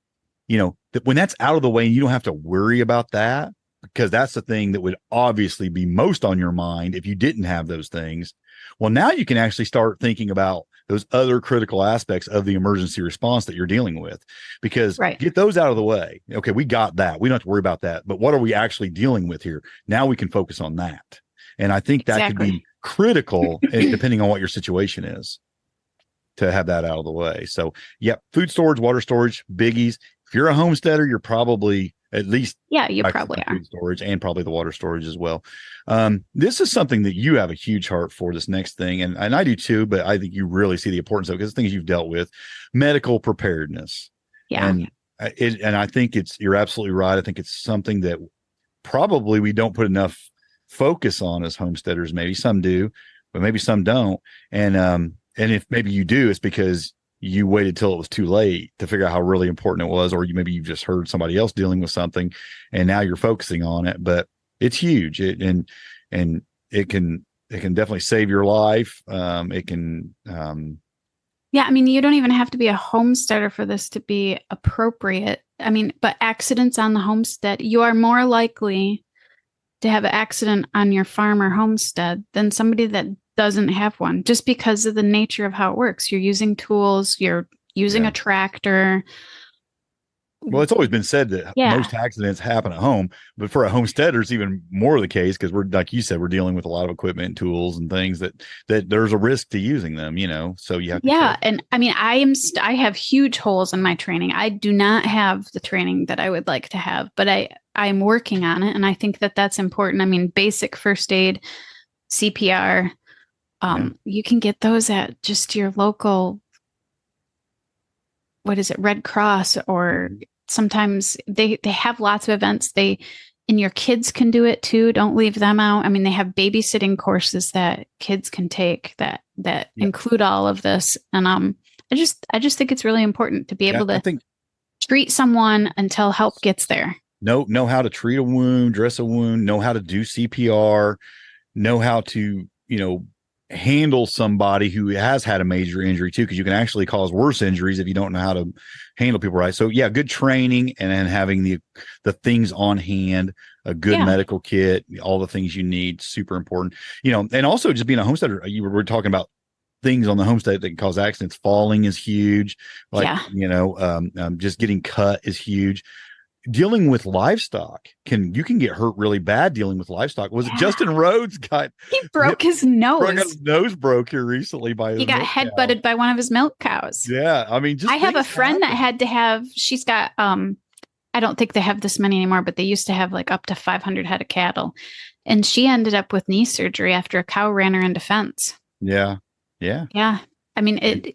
when that's out of the way and you don't have to worry about that, because that's the thing that would obviously be most on your mind if you didn't have those things. Well, now you can actually start thinking about those other critical aspects of the emergency response that you're dealing with, because get those out of the way. Okay, we got that. We don't have to worry about that. But what are we actually dealing with here? Now we can focus on that. And I think that could Exactly. be critical depending on what your situation is, to have that out of the way. So, food storage, water storage, biggies. If you're a homesteader, you're probably at least You probably are. food storage and probably the water storage as well. This is something that you have a huge heart for, this next thing, and I do too. But I think you really see the importance of it because things you've dealt with, medical preparedness. Yeah, And I think you're absolutely right. I think it's something that probably we don't put enough focus on as homesteaders. Maybe some do, but maybe some don't. And if maybe you do, it's because you waited till it was too late to figure out how really important it was, or maybe you just heard somebody else dealing with something and now you're focusing on it. But it's huge. And it can definitely save your life. It can, I mean, you don't even have to be a homesteader for this to be appropriate. I mean, but accidents on the homestead, you are more likely to have an accident on your farm or homestead than somebody that doesn't have one, just because of the nature of how it works. You're using tools, you're using a tractor. Well, it's always been said that most accidents happen at home, but for a homesteader, it's even more the case because we're, like you said, we're dealing with a lot of equipment and tools and things that there's a risk to using them, so you have to and I mean, I have huge holes in my training. I do not have the training that I would like to have, but I'm working on it, and I think that that's important. I mean, basic first aid, CPR, you can get those at just your local, Red Cross, or sometimes they have lots of events. And your kids can do it too. Don't leave them out. I mean, they have babysitting courses that kids can take that include all of this. And I just think it's really important to be able to treat someone until help gets there. Know how to treat a wound, dress a wound, know how to do CPR, know how to, handle somebody who has had a major injury too, because you can actually cause worse injuries if you don't know how to handle people right. So good training, and then having the things on hand, a good medical kit, all the things you need, super important. And also just being a homesteader, we're talking about things on the homestead that can cause accidents. Falling is huge, just getting cut is huge. Dealing with livestock, you can get hurt really bad dealing with livestock. Was it Justin Rhodes he broke his nose? His nose broke here recently he got headbutted by one of his milk cows. Yeah, I mean, I have a friend that had to have. She's got I don't think they have this many anymore, but they used to have like up to 500 head of cattle, and she ended up with knee surgery after a cow ran her into fence. Yeah. I mean,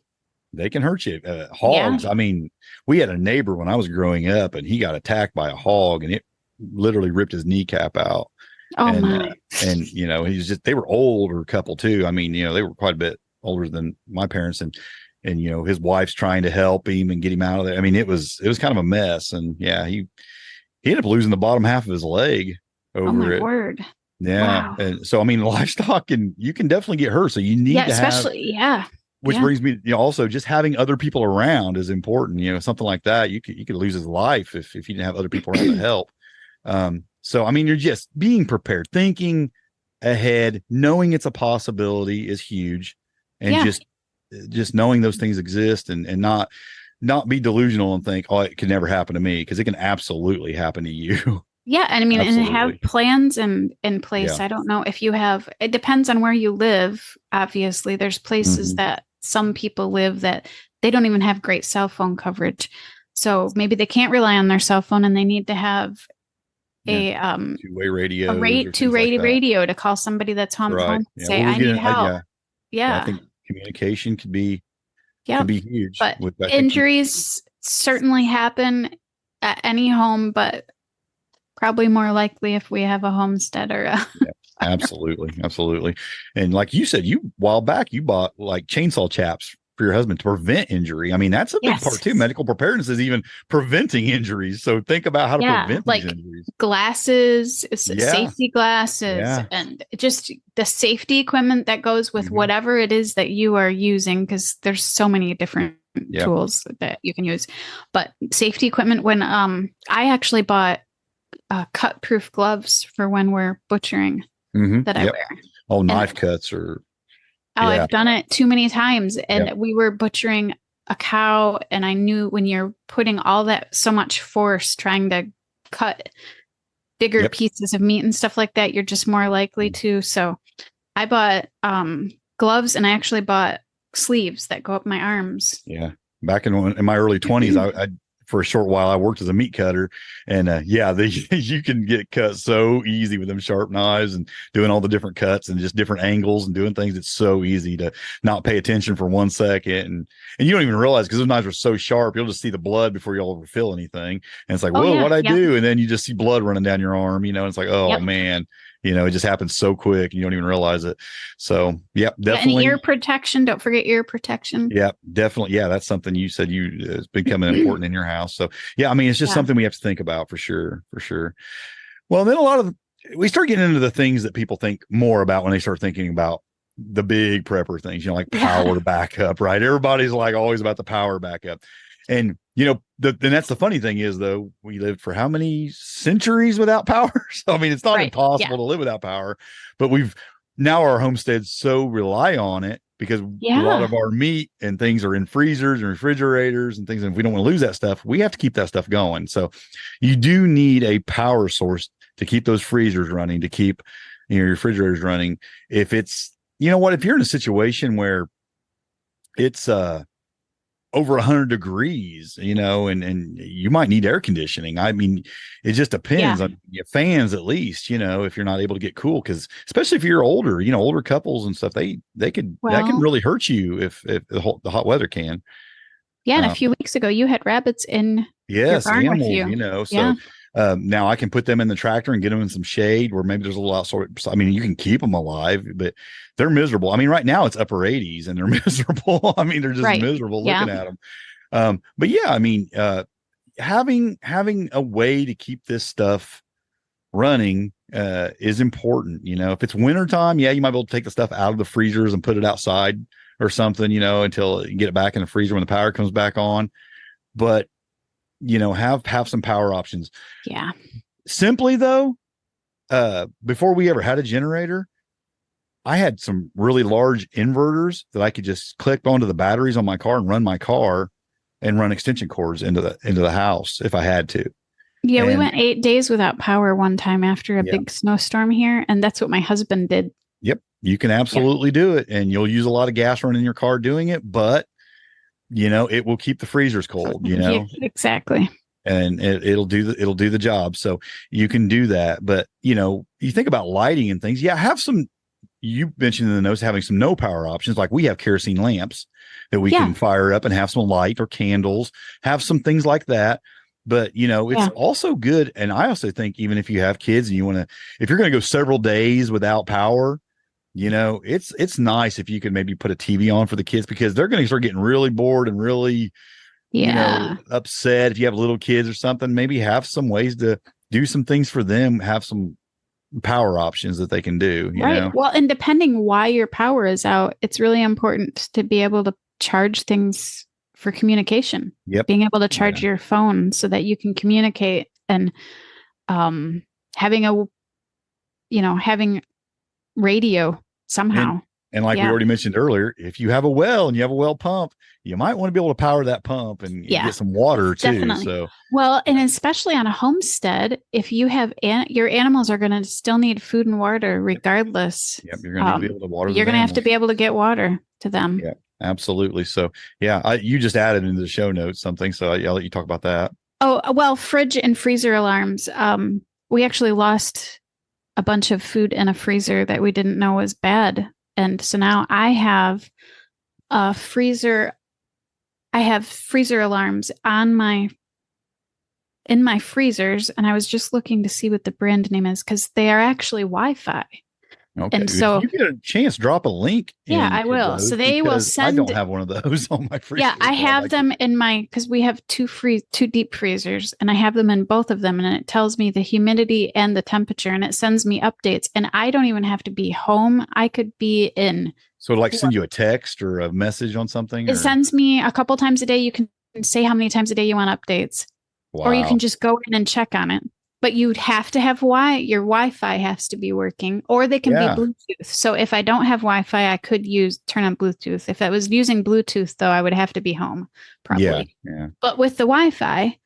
they can hurt you. Hogs. I mean, we had a neighbor when I was growing up, and he got attacked by a hog, and it literally ripped his kneecap out. My! And they were older couple too. I mean, they were quite a bit older than my parents, and his wife's trying to help him and get him out of there. I mean, it was kind of a mess, and he ended up losing the bottom half of his leg over it. Word. Yeah. Wow. And so, I mean, livestock, and you can definitely get hurt. So you need to especially, which brings me, also just having other people around is important. Something like that, you could lose his life if you didn't have other people around to help. So, I mean, you're just being prepared, thinking ahead, knowing it's a possibility is huge. And just knowing those things exist, and not be delusional and think, oh, it can never happen to me, because it can absolutely happen to you. Yeah. And I mean, and have plans in place. I don't know if you have, it depends on where you live. Obviously, there's places that some people live that they don't even have great cell phone coverage. So maybe they can't rely on their cell phone, and they need to have a two-way radio, radio to call somebody that's home and say, I need help. I think communication can be huge. But injuries certainly happen at any home, but probably more likely if we have a homestead or absolutely. And like you said, a while back, you bought like chainsaw chaps for your husband to prevent injury. I mean, that's a big part too. Medical preparedness is even preventing injuries. So think about how to prevent these injuries. Glasses, safety glasses, and just the safety equipment that goes with whatever it is that you are using, because there's so many different tools that you can use. But safety equipment, when I actually bought cut-proof gloves for when we're butchering that I wear. Oh, knife cuts or... I've done it too many times. And we were butchering a cow, and I knew when you're putting all that, so much force trying to cut bigger Yep. pieces of meat and stuff like that, you're just more likely to. So I bought gloves, and I actually bought sleeves that go up my arms. Yeah. Back in my early 20s, I for a short while I worked as a meat cutter, and you can get cut so easy with them sharp knives and doing all the different cuts and just different angles and doing things. It's so easy to not pay attention for 1 second, and you don't even realize, because those knives are so sharp, you'll just see the blood before you'll ever feel anything, and it's like, Oh, whoa, yeah. what'd I Yep. do? And then you just see blood running down your arm, and it's like, oh Yep. man. It just happens so quick and you don't even realize it. So, yeah, definitely. And ear protection. Don't forget ear protection. Yeah, definitely. Yeah, that's something you said it's becoming important in your house. So, yeah, I mean, it's just something we have to think about for sure. For sure. Well, then we start getting into the things that people think more about when they start thinking about the big prepper things, like power backup, right? Everybody's like always about the power backup. And, then that's the funny thing is, though, we lived for how many centuries without power? So, I mean, it's not impossible to live without power, but now our homesteads so rely on it because a lot of our meat and things are in freezers and refrigerators and things. And if we don't want to lose that stuff, we have to keep that stuff going. So you do need a power source to keep those freezers running, to keep your refrigerators running. If it's, if you're in a situation where it's, over 100 degrees, and you might need air conditioning. I mean, it just depends on your fans, at least, if you're not able to get cool, because especially if you're older, older couples and stuff, that can really hurt you if the hot weather can. Yeah. And a few weeks ago, you had rabbits in your barn animals, with you. So now I can put them in the tractor and get them in some shade where maybe there's a little outside. I mean, you can keep them alive, but they're miserable. I mean, right now it's upper 80s and they're miserable. I mean, they're just miserable looking at them. But yeah, I mean, having a way to keep this stuff running is important. If it's wintertime, you might be able to take the stuff out of the freezers and put it outside or something, until you get it back in the freezer when the power comes back on. But have some power options. Yeah. Simply though, before we ever had a generator, I had some really large inverters that I could just click onto the batteries on my car and run my car and run extension cords into the house if I had to. Yeah, we went 8 days without power one time after a big snowstorm here, and that's what my husband did. Yep, you can absolutely do it, and you'll use a lot of gas running your car doing it, but it will keep the freezers cold, Yeah, exactly. And it'll do the job. So you can do that. But, you think about lighting and things. Yeah. You mentioned in the notes, having some no power options. Like we have kerosene lamps that we can fire up and have some light, or candles, have some things like that. But, it's also good. And I also think even if you have kids and if you're going to go several days without power, it's nice if you could maybe put a TV on for the kids, because they're going to start getting really bored and really, upset. If you have little kids or something, maybe have some ways to do some things for them, have some power options that they can do. You know? Well, and depending why your power is out, it's really important to be able to charge things for communication. Yep. Being able to charge your phone so that you can communicate, and having radio somehow. And like we already mentioned earlier, if you have a well and you have a well pump, you might want to be able to power that pump and get some water too. Definitely. So, well, and especially on a homestead, if you have your animals are going to still need food and water regardless. Yep, you're going to be able to water. You're going to have to be able to get water to them. Yeah, absolutely. So, you just added into the show notes something, so I'll let you talk about that. Oh, well, fridge and freezer alarms. We actually lost a bunch of food in a freezer that we didn't know was bad. And so now I have a freezer. I have freezer alarms in my freezers, and I was just looking to see what the brand name is, because they are actually Wi-Fi. Okay. And so if you get a chance, drop a link. Yeah, I will. So they will send. I don't have one of those on my freezer. Yeah, I have them in because we have two deep freezers, and I have them in both of them, and it tells me the humidity and the temperature, and it sends me updates, and I don't even have to be home. I could be in. So send you a text or a message on something? It sends me a couple times a day. You can say how many times a day you want updates. Wow. Or you can just go in and check on it. But you'd have to have your Wi-Fi has to be working, or they can be Bluetooth. So if I don't have Wi-Fi, I could turn on Bluetooth. If I was using Bluetooth, though, I would have to be home probably. Yeah. But with the Wi-Fi,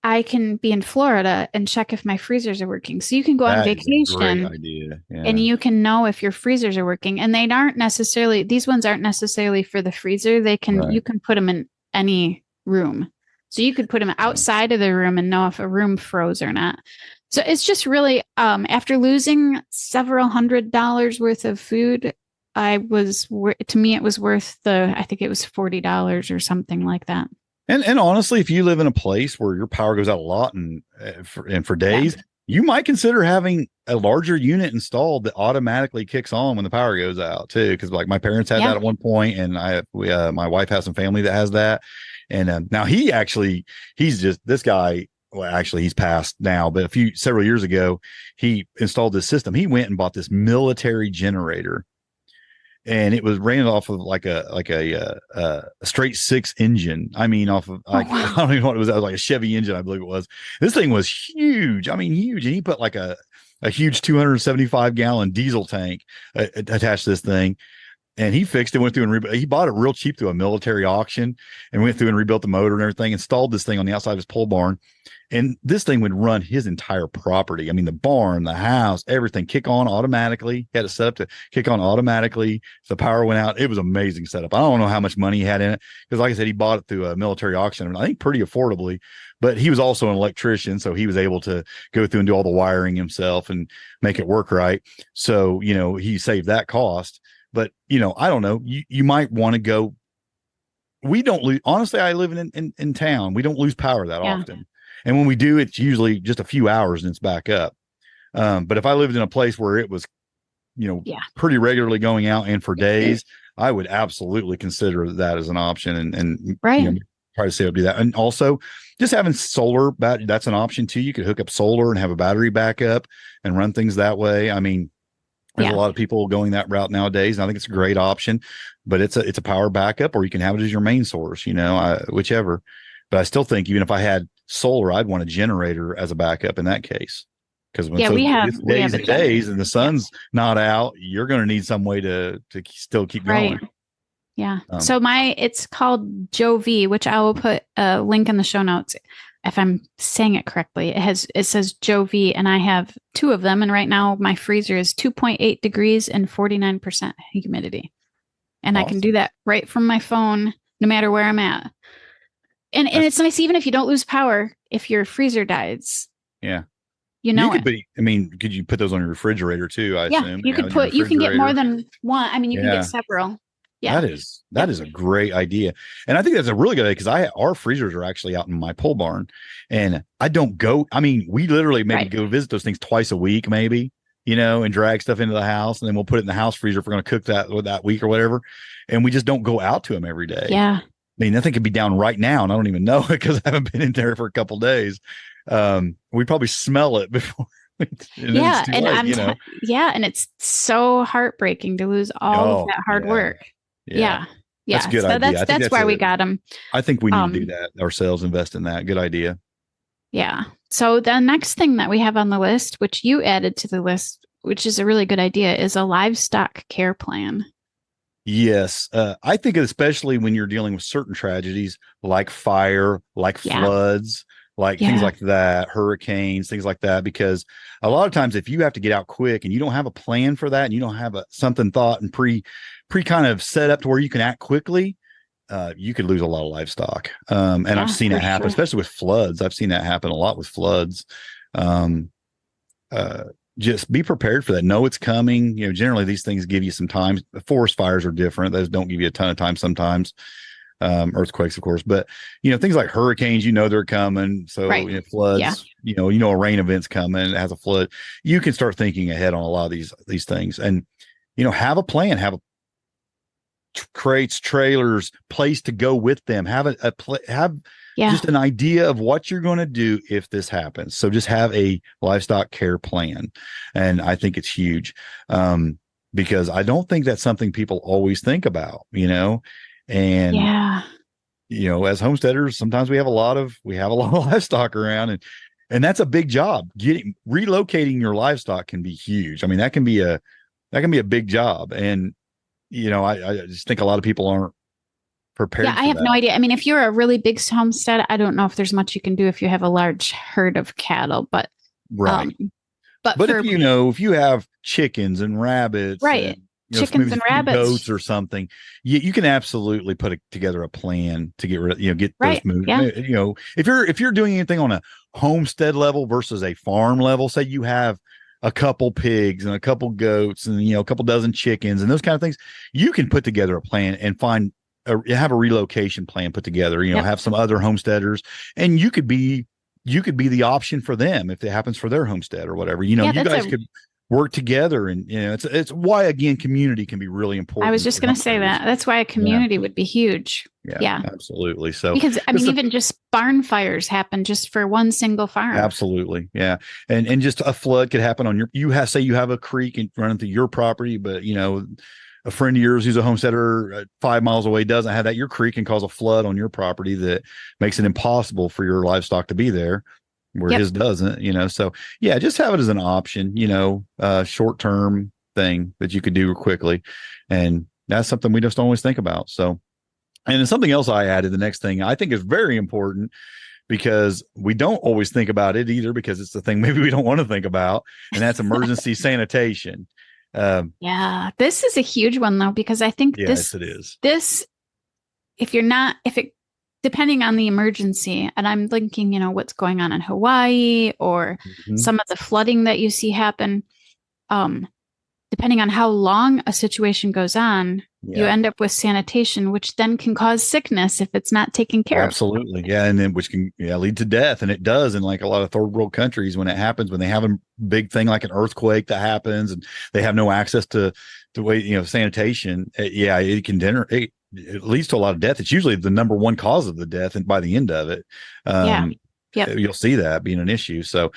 I can be in Florida and check if my freezers are working. So you can go on That is a great vacation idea. Yeah. and you can know if your freezers are working. And these ones aren't necessarily for the freezer. You can put them in any room. So you could put them outside of the room and know if a room froze or not. So it's just really, after losing several $100s worth of food, to me, it was worth I think it was $40 or something like that. And honestly, if you live in a place where your power goes out a lot and for days, you might consider having a larger unit installed that automatically kicks on when the power goes out too. Because like my parents had that at one point, and my wife has some family that has that. And now he's just this guy. Well, actually, he's passed now, but several years ago, he installed this system. He went and bought this military generator, and it was ran off of like a straight six engine. I mean, off of I don't even know what it was. That was like a Chevy engine, I believe it was. This thing was huge. I mean, huge. And he put like a huge 275-gallon diesel tank attached to this thing. And he fixed it, went through and he bought it real cheap through a military auction and went through and rebuilt the motor and everything, installed this thing on the outside of his pole barn. And this thing would run his entire property. I mean, the barn, the house, everything kick on automatically. He had it set up to kick on automatically. If the power went out, it was an amazing setup. I don't know how much money he had in it because, like I said, he bought it through a military auction, and I think pretty affordably. But he was also an electrician, so he was able to go through and do all the wiring himself and make it work right. So, he saved that cost. But, I don't know, you might want to go. We don't lose. Honestly, I live in town. We don't lose power that often. And when we do, it's usually just a few hours and it's back up. But if I lived in a place where it was, pretty regularly going out and for days, I would absolutely consider that as an option and try to save up to do that. And also just having solar, that's an option too. You could hook up solar and have a battery backup and run things that way. I mean, there's a lot of people going that route nowadays, and I think it's a great option. But it's a power backup, or you can have it as your main source, whichever. But I still think even if I had solar, I'd want a generator as a backup in that case. Because we have days and the sun's not out, you're going to need some way to still keep going. Right. Yeah. So it's called Jovi, which I will put a link in the show notes. If I'm saying it correctly, it says Jovi, and I have 2 of them. And right now my freezer is 2.8 degrees and 49% humidity. And awesome. I can do that right from my phone, no matter where I'm at. And it's nice, even if you don't lose power, if your freezer dies. Yeah. Could you put those on your refrigerator too? I assume. You can get more than one. I mean, you can get several. Yeah. That is a great idea. And I think that's a really good idea because our freezers are actually out in my pole barn, and I don't go. I mean, we literally maybe go visit those things twice a week, maybe, and drag stuff into the house, and then we'll put it in the house freezer if we're going to cook that week or whatever. And we just don't go out to them every day. Yeah. I mean, that thing could be down right now, and I don't even know it because I haven't been in there for a couple of days. We probably smell it before. And it's so heartbreaking to lose all of that hard work. Yeah. That's a good idea. That's why we got them. I think we need to do that ourselves, invest in that. Good idea. Yeah. So the next thing that we have on the list, which you added to the list, which is a really good idea, is a livestock care plan. Yes. I think especially when you're dealing with certain tragedies like fire, like floods, like things like that, hurricanes, things like that, because a lot of times if you have to get out quick and you don't have a plan for that and you don't have something thought and pre kind of set up to where you can act quickly, you could lose a lot of livestock. And I've seen it happen, especially with floods. I've seen that happen a lot with floods. Just be prepared for that. Know it's coming. Generally these things give you some time. Forest fires are different. Those don't give you a ton of time sometimes. Earthquakes, of course, but things like hurricanes, they're coming. So floods, a rain event's coming, it has a flood. You can start thinking ahead on a lot of these things, and have a plan, have crates, trailers, place to go with them, have just an idea of what you're going to do if this happens. So just have a livestock care plan, and I think it's huge because I don't think that's something people always think about. And as homesteaders, sometimes we have a lot of livestock around, and that's a big job. Relocating your livestock can be huge. I mean, that can be a big job. And I just think a lot of people prepared. Yeah, I have no idea. I mean, if you're a really big homestead, I don't know if there's much you can do if you have a large herd of cattle, but Right. but But for if you have chickens and rabbits right, and chickens maybe and a few goats rabbits, or something, you can absolutely put together a plan to get rid, get those right? moved. Yeah, If you're doing anything on a homestead level versus a farm level, say you have a couple pigs and a couple goats and a couple dozen chickens and those kind of things, you can put together a plan and have a relocation plan put together. yep. Have some other homesteaders, and you could be the option for them if it happens for their homestead or whatever. You guys could work together, and it's why, again, community can be really important. I was just going to say that. That's why a community would be huge. Yeah, absolutely. So because I mean, even just barn fires happen just for one single farm. Absolutely, yeah, and just a flood could happen on you have a creek and running through your property, but a friend of yours who's a homesteader 5 miles away doesn't have that. Your creek can cause a flood on your property that makes it impossible for your livestock to be there, where his doesn't. So yeah, just have it as an option. Short term thing that you could do quickly, and that's something we just don't always think about. So, and then something else I added. The next thing I think is very important, because we don't always think about it either, because it's the thing maybe we don't want to think about, and that's emergency sanitation. This is a huge one though, because I think it is. Depending on the emergency, and I'm thinking, what's going on in Hawaii or some of the flooding that you see happen, depending on how long a situation goes on, you end up with sanitation, which then can cause sickness if it's not taken care of. Absolutely. Yeah. And then which can lead to death. And it does in like a lot of third world countries when it happens, when they have a big thing like an earthquake that happens and they have no access to sanitation. It can generate, it leads to a lot of death. It's usually the number one cause of the death. And by the end of it, you'll see that being an issue. So,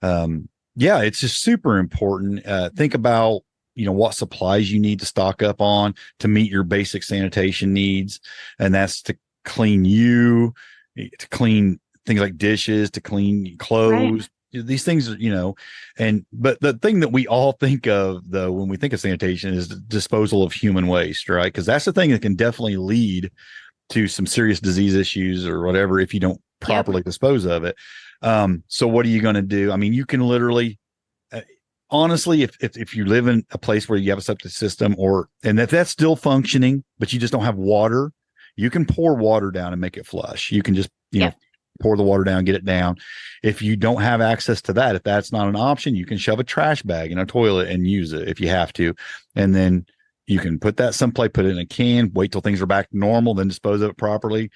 it's just super important. Think about, what supplies you need to stock up on to meet your basic sanitation needs. And that's to clean to clean things like dishes, to clean clothes, these things, but the thing that we all think of though, when we think of sanitation, is the disposal of human waste, right? Because that's the thing that can definitely lead to some serious disease issues or whatever, if you don't properly dispose of it. So what are you going to do? I mean, you can literally, honestly, if you live in a place where you have a septic system and if that's still functioning, but you just don't have water, you can pour water down and make it flush. You can just, pour the water down, get it down. If you don't have access to that, if that's not an option, you can shove a trash bag in a toilet and use it if you have to. And then you can put that someplace, put it in a can, wait till things are back to normal, then dispose of it properly.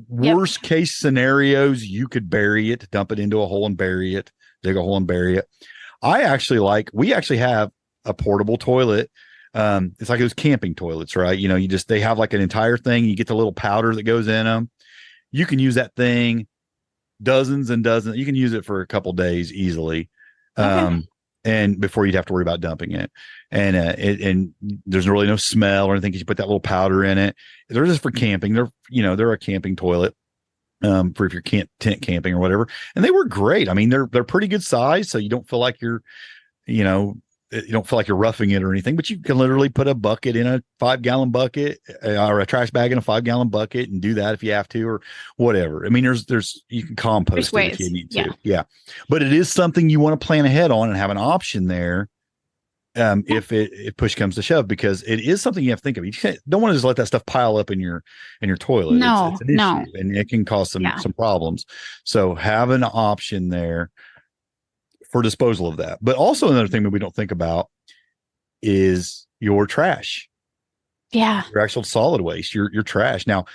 Worst case scenarios, you could bury it, dump it into a hole and bury it, dig a hole and bury it. We actually have a portable toilet. It's like those camping toilets, right? They have like an entire thing. You get the little powder that goes in them. You can use that thing dozens and dozens. You can use it for a couple days easily. And before you'd have to worry about dumping it. And and there's really no smell or anything because you put that little powder in it. They're just for camping. They're a camping toilet. For if you're tent camping or whatever. And they were great. I mean, they're pretty good size. So you don't feel like you're roughing it or anything, but you can literally put a bucket in a 5-gallon bucket or a trash bag in a 5-gallon bucket and do that if you have to, or whatever. I mean, you can compost it if you need to. Yeah. But it is something you want to plan ahead on and have an option there. If push comes to shove, because it is something you have to think of. You don't want to just let that stuff pile up in your toilet. No, it's an issue, and it can cause some problems. So have an option there for disposal of that. But also another thing that we don't think about is your trash. Yeah, your actual solid waste, your trash. Now,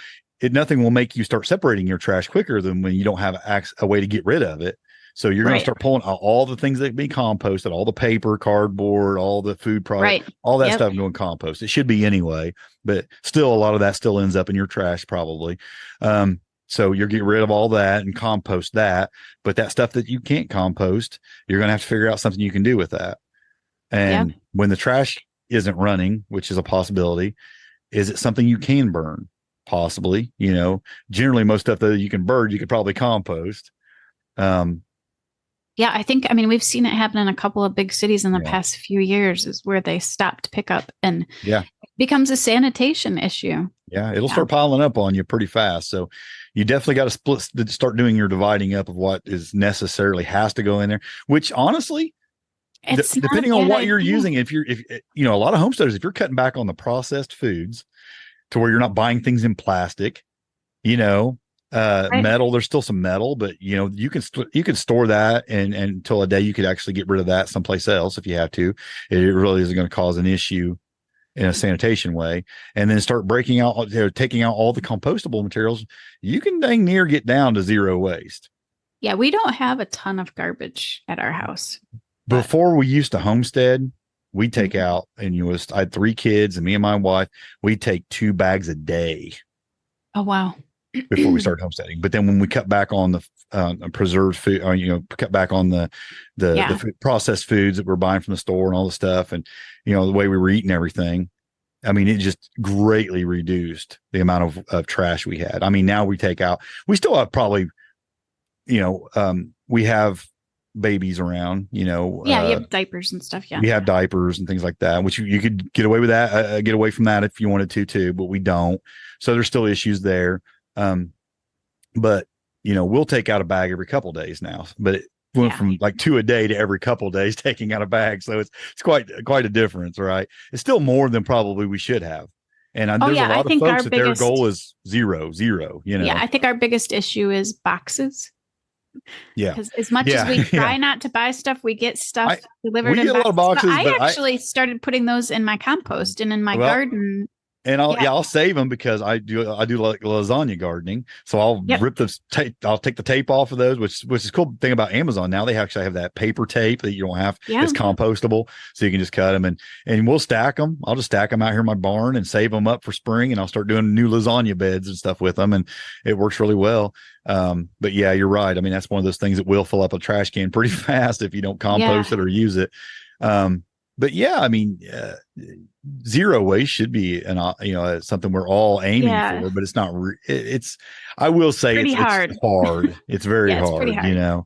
nothing will make you start separating your trash quicker than when you don't have a way to get rid of it. So you're going to start pulling out all the things that can be composted, all the paper, cardboard, all the food products, all that stuff going compost. It should be anyway, but still a lot of that still ends up in your trash probably. So you'll get rid of all that and compost that. But that stuff that you can't compost, you're going to have to figure out something you can do with that. And when the trash isn't running, which is a possibility, is it something you can burn? Possibly. Generally most stuff that you can burn, you could probably compost. I think, we've seen it happen in a couple of big cities in the past few years, is where they stopped pickup and it becomes a sanitation issue. Yeah, it'll start piling up on you pretty fast. So you definitely got to start doing your dividing up of what is necessarily has to go in there, which honestly, depending on what you're using, if you know, a lot of homesteaders, if you're cutting back on the processed foods to where you're not buying things in plastic, you know, metal, there's still some metal, but you know, you can store that and until a day you could actually get rid of that someplace else if you have to. It really isn't going to cause an issue in a sanitation way, and then start breaking out, taking out all the compostable materials. You can dang near get down to zero waste. Yeah, we don't have a ton of garbage at our house. Before we used to homestead, we take out, and I had 3 kids, and me and my wife, we take 2 bags a day. Oh wow! Before we started homesteading, but then when we cut back on the preserved food, cut back on the processed foods that we're buying from the store and all the stuff, and the way we were eating everything, I mean, it just greatly reduced the amount of trash we had. I mean, now we still have probably, we have babies around, you have diapers and stuff. Yeah. We have diapers and things like that, which you could get away with that, get away from that if you wanted to too, but we don't. So there's still issues there. But we'll take out a bag every couple of days now, but it went from like 2 a day to every couple of days taking out a bag. So it's quite a difference, right? It's still more than probably we should have. And there's a lot of folks that their goal is zero, Yeah, I think our biggest issue is boxes. Yeah. Because as much as we try not to buy stuff, we get stuff delivered in boxes. A lot of boxes, but I actually started putting those in my compost and in my garden. And I'll save them because I do like lasagna gardening. So I'll rip the tape. I'll take the tape off of those, which is cool thing about Amazon. Now they actually have that paper tape that you don't have. It's compostable. So you can just cut them and we'll stack them. I'll just stack them out here in my barn and save them up for spring. And I'll start doing new lasagna beds and stuff with them. And it works really well. But yeah, you're right. I mean, that's one of those things that will fill up a trash can pretty fast if you don't compost it or use it. But yeah, I mean, zero waste should be something we're all aiming for, but it's not. I will say it's hard. It's hard. It's very hard,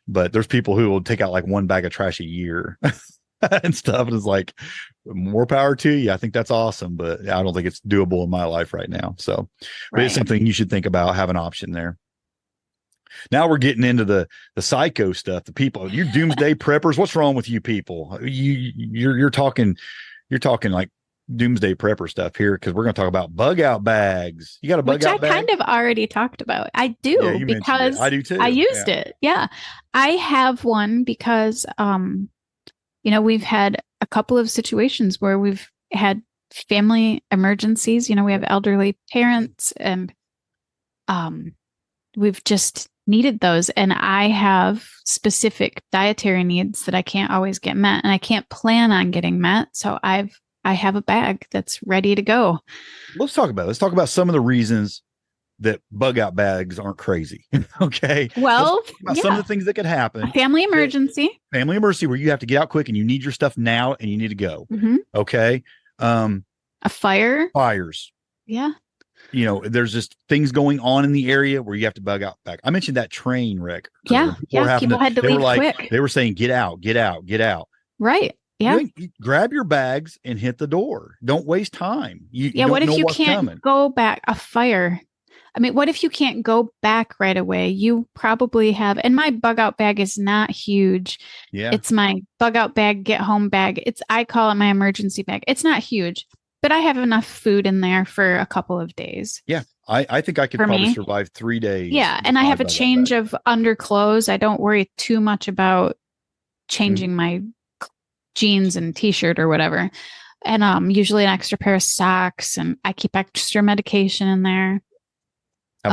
But there's people who will take out like 1 bag of trash a year and stuff, and it's like, more power to you. I think that's awesome, but I don't think it's doable in my life right now. So, but it's something you should think about. Have an option there. Now we're getting into the psycho stuff. The people, you're doomsday preppers. What's wrong with you people? You're talking like doomsday prepper stuff here, because we're going to talk about bug out bags. You got a bug out bag? Which I kind of already talked about. I do, because I do too. I used it. Yeah, I have one because we've had a couple of situations where we've had family emergencies. We have elderly parents, and we've just needed those. And I have specific dietary needs that I can't always get met, and I can't plan on getting met. So I have a bag that's ready to go. Let's talk about it. Let's talk about some of the reasons that bug out bags aren't crazy. Okay. Well, some of the things that could happen. A family emergency where you have to get out quick and you need your stuff now and you need to go. Mm-hmm. Okay. A fires. Yeah. There's just things going on in the area where you have to bug out back. I mentioned that train wreck. Yeah. People had to leave quick. They were saying, get out. Right. Yeah. Grab your bags and hit the door. Don't waste time. What if you can't go back? A fire. I mean, what if you can't go back right away? You probably have, and my bug out bag is not huge. Yeah. It's my bug out bag, get home bag. I call it my emergency bag. It's not huge, but I have enough food in there for a couple of days. Yeah. I think I could probably survive 3 days. Yeah. And I have a change of underclothes. I don't worry too much about changing my jeans and t-shirt or whatever. And usually an extra pair of socks, and I keep extra medication in there. I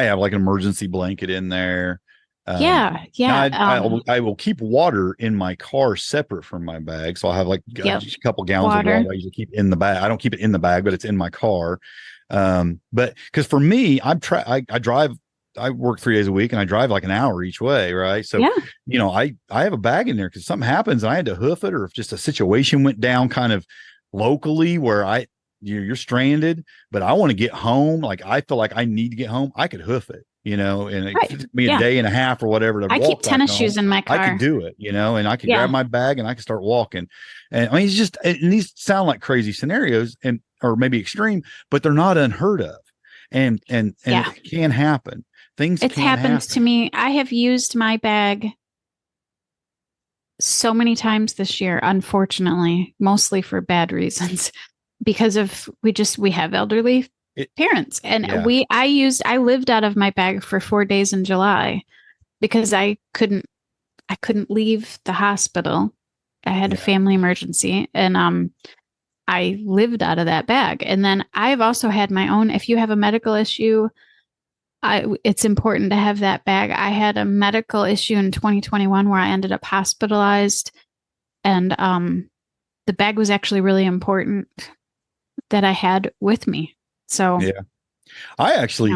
have like an emergency blanket in there. Yeah. I will keep water in my car separate from my bag. So I'll have like a couple gallons of water I usually keep in the bag. I don't keep it in the bag, but it's in my car. But because for me, I work 3 days a week and I drive like an hour each way. Right. So, I have a bag in there because something happens and I had to hoof it, or if just a situation went down kind of locally where you're stranded, but I want to get home. Like I feel like I need to get home. I could hoof it, and it took me a day and a half or whatever. I keep tennis shoes in my car. I could do it, and I could grab my bag and I could start walking. And I mean, and these sound like crazy scenarios. And or maybe extreme, but they're not unheard of. And Yeah. it can happen. Things It's can happened happen. to me. I have used my bag so many times this year, unfortunately, mostly for bad reasons, because of we have elderly parents. And Yeah. I lived out of my bag for 4 days in July because I couldn't leave the hospital. I had a family emergency, and I lived out of that bag. And then I've also had my own, if you have a medical issue, it's important to have that bag. I had a medical issue in 2021 where I ended up hospitalized, and the bag was actually really important that I had with me. So yeah, I actually,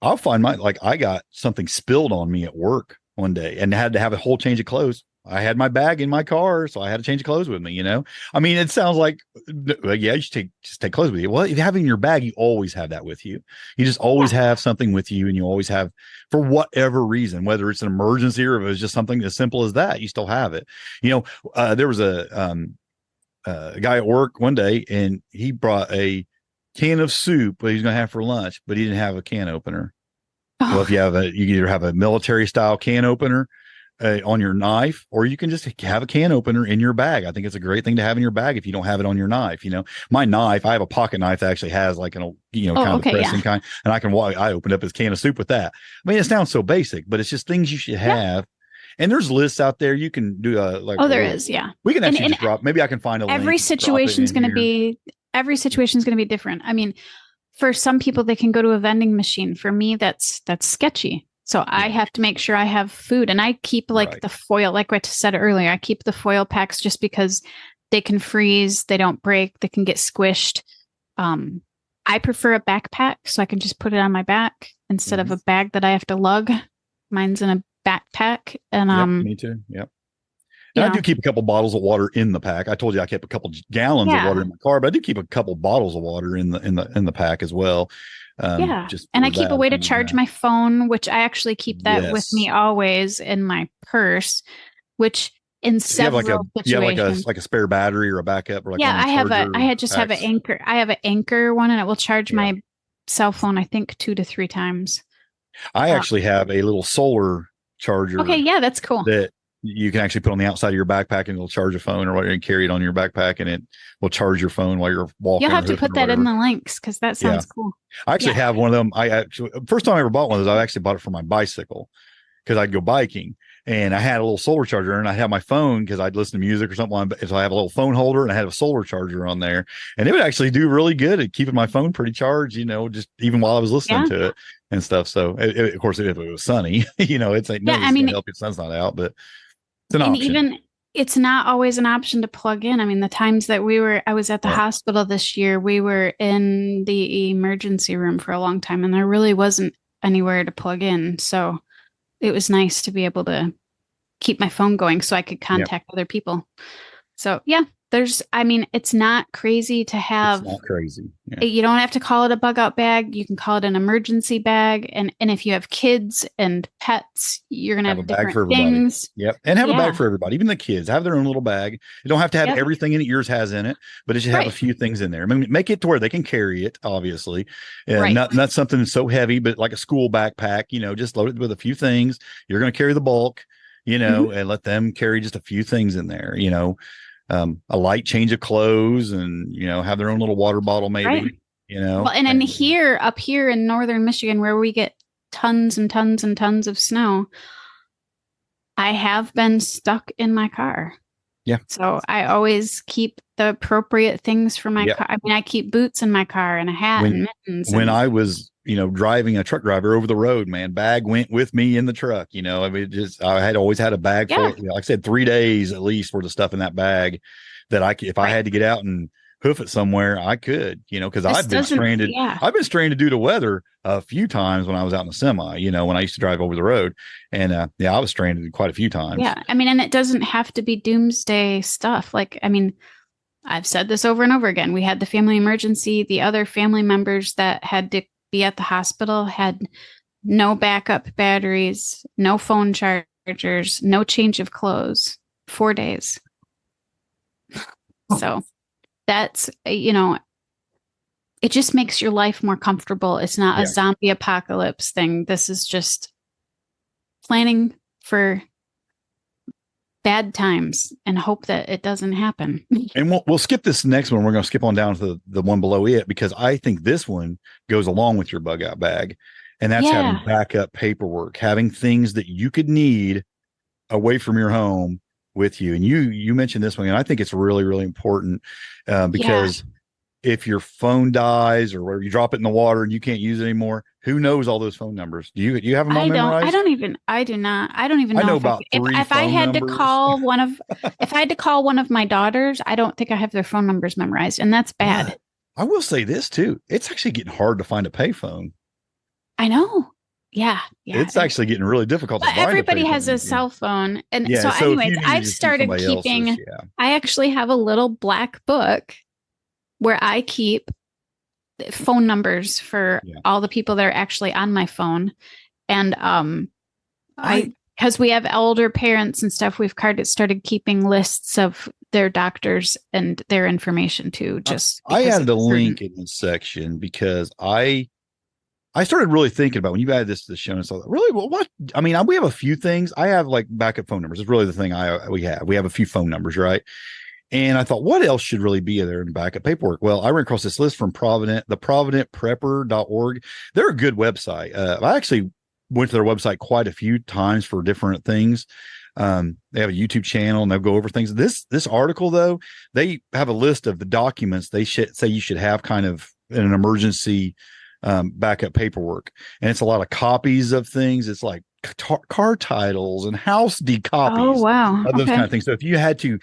I'll find I got something spilled on me at work one day and had to have a whole change of clothes. I had my bag in my car, so I had a change of clothes with me. I mean, it sounds like, yeah, you should just take clothes with you. Well, if you have it in your bag, you always have that with you. You just always have something with you, and you always have, for whatever reason, whether it's an emergency or if it was just something as simple as that, you still have it. There was a guy at work one day, and he brought a can of soup that he's going to have for lunch, but he didn't have a can opener. Well, if you either have a military style can opener on your knife, or you can just have a can opener in your bag. I think it's a great thing to have in your bag if you don't have it on your knife. My knife, I have a pocket knife that actually has like kind of the pressing kind, and I opened up his can of soup with that. I mean, it sounds so basic, but it's just things you should have. And there's lists out there. You can do there is. Yeah. We can actually just drop, maybe I can find a link. Every situation is going to be different. I mean, for some people, they can go to a vending machine. For me, that's sketchy. So I have to make sure I have food, and I keep the foil, like what I said earlier, I keep the foil packs just because they can freeze, they don't break, they can get squished. I prefer a backpack, so I can just put it on my back instead of a bag that I have to lug. Mine's in a backpack, and me too. Yep. And I do keep a couple bottles of water in the pack. I told you I kept a couple gallons of water in my car, but I do keep a couple bottles of water in the pack as well. Just and I keep a way to charge my phone, which I actually keep that with me always in my purse, which in several situations. You have like a spare battery or a backup, or I have an anchor. I have an anchor one, and it will charge my cell phone, I think 2 to 3 times. I actually have a little solar charger. Okay, yeah, that's cool. That you can actually put on the outside of your backpack, and it'll charge a phone or whatever, and carry it on your backpack, and it will charge your phone while you're walking. You'll have to put that in the links because that sounds cool. I actually have one of them. First time I ever bought one of those, I actually bought it for my bicycle because I'd go biking, and I had a little solar charger, and I had my phone because I'd listen to music or something. So I have a little phone holder, and I had a solar charger on there, and it would actually do really good at keeping my phone pretty charged, just even while I was listening to it and stuff. So of course, if it was sunny, it's like, no, it's going to help your sun's not out, but it's an option. Even it's not always an option to plug in. I mean, the times that I was at the hospital this year, we were in the emergency room for a long time, and there really wasn't anywhere to plug in. So it was nice to be able to keep my phone going so I could contact other people. So it's not crazy to have. It's not crazy. Yeah. You don't have to call it a bug out bag. You can call it an emergency bag. And if you have kids and pets, you're going to have a bag for everybody. Things. Yep. And have a bag for everybody. Even the kids have their own little bag. You don't have to have everything in it yours has in it, but it should have a few things in there. I mean, make it to where they can carry it, obviously. Not something so heavy, but like a school backpack, just load it with a few things. You're going to carry the bulk, and let them carry just a few things in there, a light change of clothes, and have their own little water bottle maybe. Well, and then up here in northern Michigan, where we get tons and tons and tons of snow, I have been stuck in my car. So I always keep the appropriate things for my car. I mean, I keep boots in my car and a hat and mittens. When I was driving a truck driver over the road, man, bag went with me in the truck. I mean, I had always had a bag for, like I said, 3 days at least for the stuff in that bag that if I had to get out and hoof it somewhere, I could, because I've been stranded. I've been stranded due to weather a few times when I was out in the semi, when I used to drive over the road, and I was stranded quite a few times. Yeah. I mean, and it doesn't have to be doomsday stuff. Like, I mean, I've said this over and over again. We had the family emergency. The other family members that had to be at the hospital had no backup batteries, no phone chargers, no change of clothes, 4 days. So that's, it just makes your life more comfortable. It's not a Yeah. zombie apocalypse thing. This is just planning for bad times and hope that it doesn't happen. And we'll skip this next one. We're going to skip on down to the one below it, because I think this one goes along with your bug out bag. And that's having backup paperwork, having things that you could need away from your home with you. And you mentioned this one, and I think it's really, really important because if your phone dies or you drop it in the water and you can't use it anymore, who knows all those phone numbers? Do you have them all memorized? I do not. I don't even know. I know about three if I had numbers. to call if I had to call one of my daughters, I don't think I have their phone numbers memorized, and that's bad. But I will say this too. It's actually getting hard to find a payphone. I know. Yeah. It's actually getting really difficult to find. Everybody has a cell phone. And so anyways, I've started keeping, I actually have a little black book where I keep phone numbers for all the people that are actually on my phone. And because we have elder parents and stuff, we've started keeping lists of their doctors and their information too. I added a link in this section because I started really thinking about when you added this to the show, and it's like, really, well, what? I mean, we have a few things. I have like backup phone numbers. It's really the thing we have. We have a few phone numbers, right? And I thought, what else should really be there in backup paperwork? Well, I ran across this list from the providentprepper.org. They're a good website. I actually went to their website quite a few times for different things. They have a YouTube channel and they'll go over things. This article, though, they have a list of the documents they say you should have kind of in an emergency backup paperwork. And it's a lot of copies of things. It's like car titles and house deed copies. Of those kind of things. So if you had to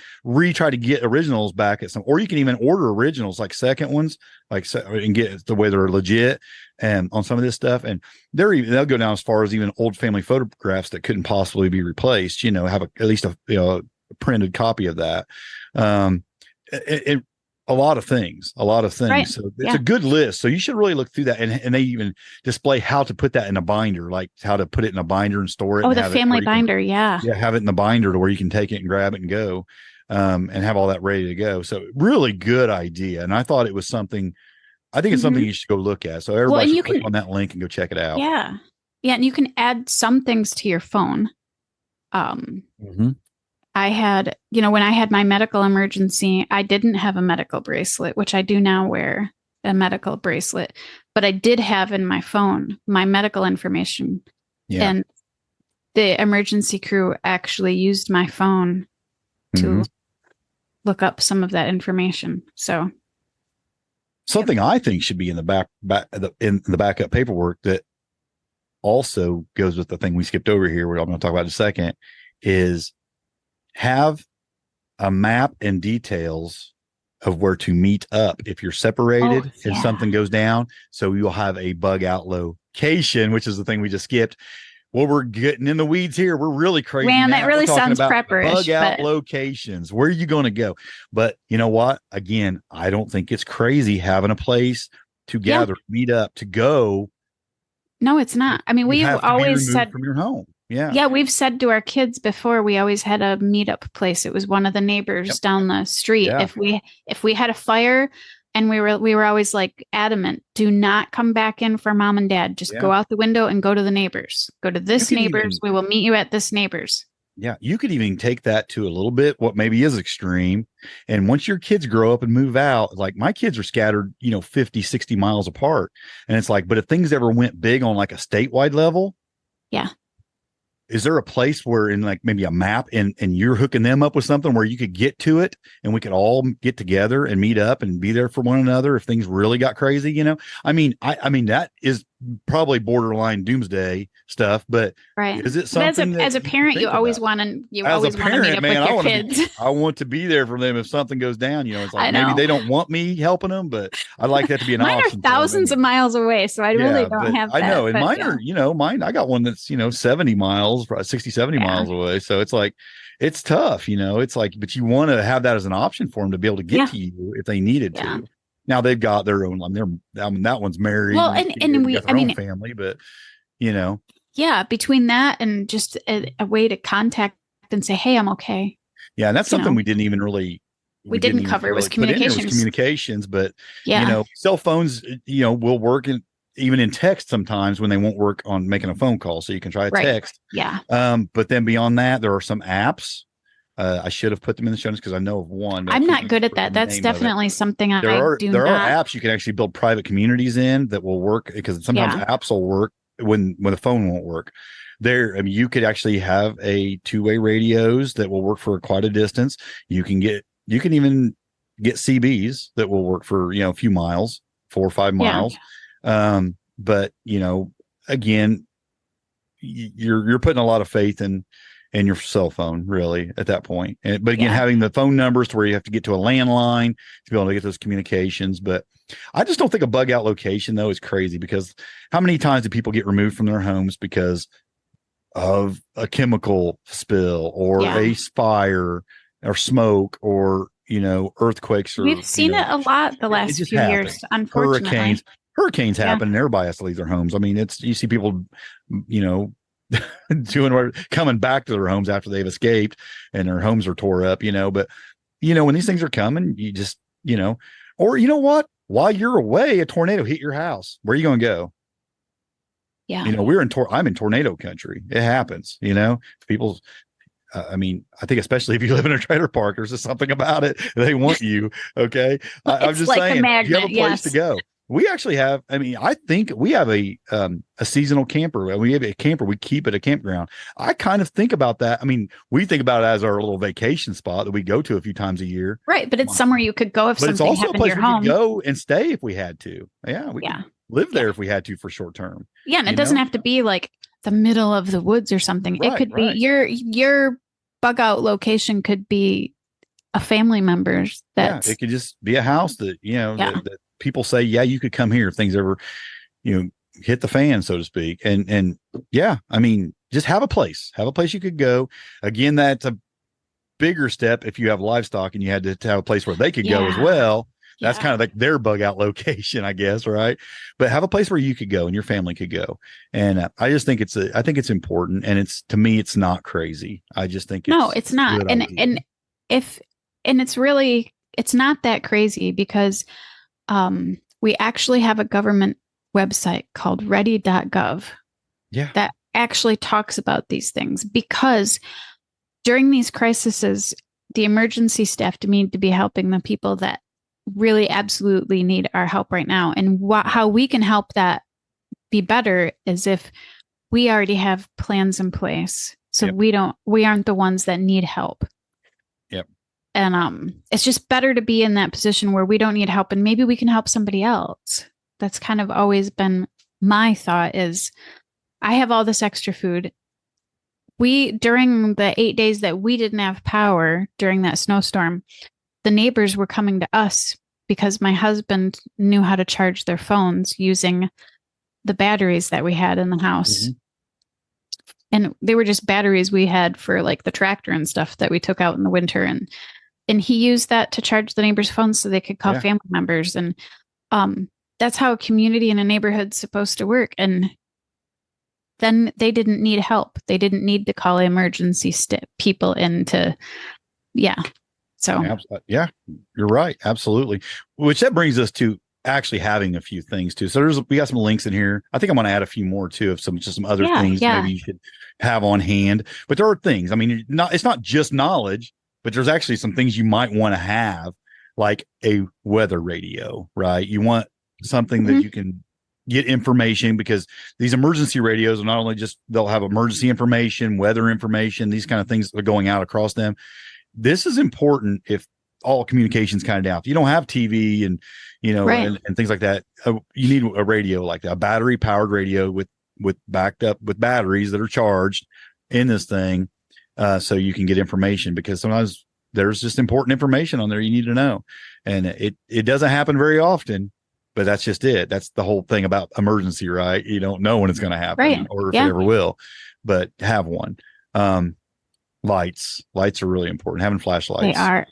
try to get originals back at or you can even order originals, like second ones, and get the way they're legit and on some of this stuff. And they'll go down as far as even old family photographs that couldn't possibly be replaced, have at least a printed copy of that. A lot of things. Right. So it's a good list. So you should really look through that. And they even display how to put that in a binder, like how to put it in a binder and store it. Oh, the family binder. Yeah. Have it in the binder to where you can take it and grab it and go and have all that ready to go. So really good idea. And I thought it was something, I think it's something you should go look at. So everybody should click on that link and go check it out. Yeah. Yeah. And you can add some things to your phone. I had, when I had my medical emergency, I didn't have a medical bracelet, which I do now wear a medical bracelet, but I did have in my phone my medical information. Yeah. And the emergency crew actually used my phone to look up some of that information. So something I think should be in the in the backup paperwork that also goes with the thing we skipped over here, what I'm going to talk about in a second, is have a map and details of where to meet up if you're separated and something goes down. So you'll have a bug out location, which is the thing we just skipped. Well, we're getting in the weeds here. We're really crazy. Man, that really sounds prepperish. Bug out locations. Where are you going to go? But you know what? Again, I don't think it's crazy having a place to gather, meet up, to go. No, it's not. I mean, we've always said from your home. Yeah. Yeah. We've said to our kids before, we always had a meetup place. It was one of the neighbors down the street. Yeah. If we had a fire, and we were always like adamant, do not come back in for mom and dad. Just go out the window and go to the neighbors. Go to this neighbors. We will meet you at this neighbors. Yeah. You could even take that to a little bit, what maybe is extreme. And once your kids grow up and move out, like my kids are scattered, 50, 60 miles apart. And it's like, but if things ever went big on like a statewide level. Yeah. Is there a place where in like maybe a map and you're hooking them up with something where you could get to it and we could all get together and meet up and be there for one another if things really got crazy, I mean, that is probably borderline doomsday stuff, but is it something as a parent, you always want to meet up with your kids. I want to be there for them if something goes down, it's like maybe they don't want me helping them, but I'd like that to be an option. Mine are thousands of miles away, so I really don't have that. I know, and mine are, I got one that's, 70 miles, 60, 70 miles away. So it's like, it's tough, it's like, but you want to have that as an option for them to be able to get to you if they needed to. Now they've got their own, that one's married. Well, and we, own family, but yeah, between that and just a way to contact and say, hey, I'm okay. Yeah. And that's something we didn't even really we didn't didn't even cover was really put in there was communications. communications. But Yeah. cell phones, will work even in text sometimes when they won't work on making a phone call. So you can try a Right. text. Yeah. But then beyond that, there are some apps. I should have put them in the show notes because I know of one. I'm not good at that. That's definitely something I do there not. are apps you can actually build private communities in that will work, because sometimes apps will work when the phone won't work. You could actually have a two-way radios that will work for quite a distance. You can even get CBs that will work for a few miles, 4 or 5 miles. But again, you're putting a lot of faith in your cell phone, really, at that point. But again, having the phone numbers to where you have to get to a landline to be able to get those communications. But I just don't think a bug out location, though, is crazy, because how many times do people get removed from their homes because of a chemical spill or a fire or smoke or earthquakes? We've seen it a lot the last few years, unfortunately. Hurricanes happen, and everybody has to leave their homes. I mean, you see people coming back to their homes after they've escaped and their homes are tore up, but when these things are coming, you just or what, while you're away, a tornado hit your house, where are you going to go? I'm in tornado country. It happens. People, I think especially if you live in a trailer park, there's just something about it. They want you. Okay. I'm just like saying, you have a place to go. We actually have, I think we have a seasonal camper. We have a camper we keep at a campground. I kind of think about that. We think about it as our little vacation spot that we go to a few times a year. Right. But it's somewhere you could go if something happened to your home. We could go and stay if we had to. Yeah. We could live there if we had to for short term. Yeah. And it doesn't have to be like the middle of the woods or something. It could be your bug out location could be a family member's. It could just be a house that, that people say, you could come here if things ever, hit the fan, so to speak. And just have a place you could go. Again, that's a bigger step. If you have livestock and you had to have a place where they could go as well, that's kind of like their bug out location, I guess. Right. But have a place where you could go and your family could go. And I just think I think it's important. And to me, it's not crazy. I just think it's not. And it's not that crazy, because we actually have a government website called ready.gov that actually talks about these things, because during these crises, the emergency staff need to be helping the people that really absolutely need our help right now. And how we can help that be better is if we already have plans in place. So we aren't the ones that need help. And it's just better to be in that position where we don't need help, and maybe we can help somebody else. That's kind of always been my thought, is I have all this extra food. During the 8 days that we didn't have power during that snowstorm, the neighbors were coming to us because my husband knew how to charge their phones using the batteries that we had in the house. Mm-hmm. And they were just batteries we had for like the tractor and stuff that we took out in the winter. And he used that to charge the neighbors' phones so they could call family members. And that's how a community in a neighborhood's supposed to work. And then they didn't need help. They didn't need to call emergency people in to, So, you're right. Absolutely. Which that brings us to actually having a few things too. So we got some links in here. I think I'm going to add a few more too, of some other things maybe you should have on hand. But there are things, it's not just knowledge, but there's actually some things you might want to have, like a weather radio, right? You want something that you can get information, because these emergency radios are not only they'll have emergency information, weather information, these kind of things that are going out across them. This is important if all communication's kind of down. If you don't have TV and, and things like that, you need a radio like that, a battery powered radio with backed up with batteries that are charged in this thing. So you can get information, because sometimes there's just important information on there you need to know. And it doesn't happen very often, but that's just it. That's the whole thing about emergency, right? You don't know when it's going to happen or if it ever will, but have one. Lights are really important. Having flashlights. They are.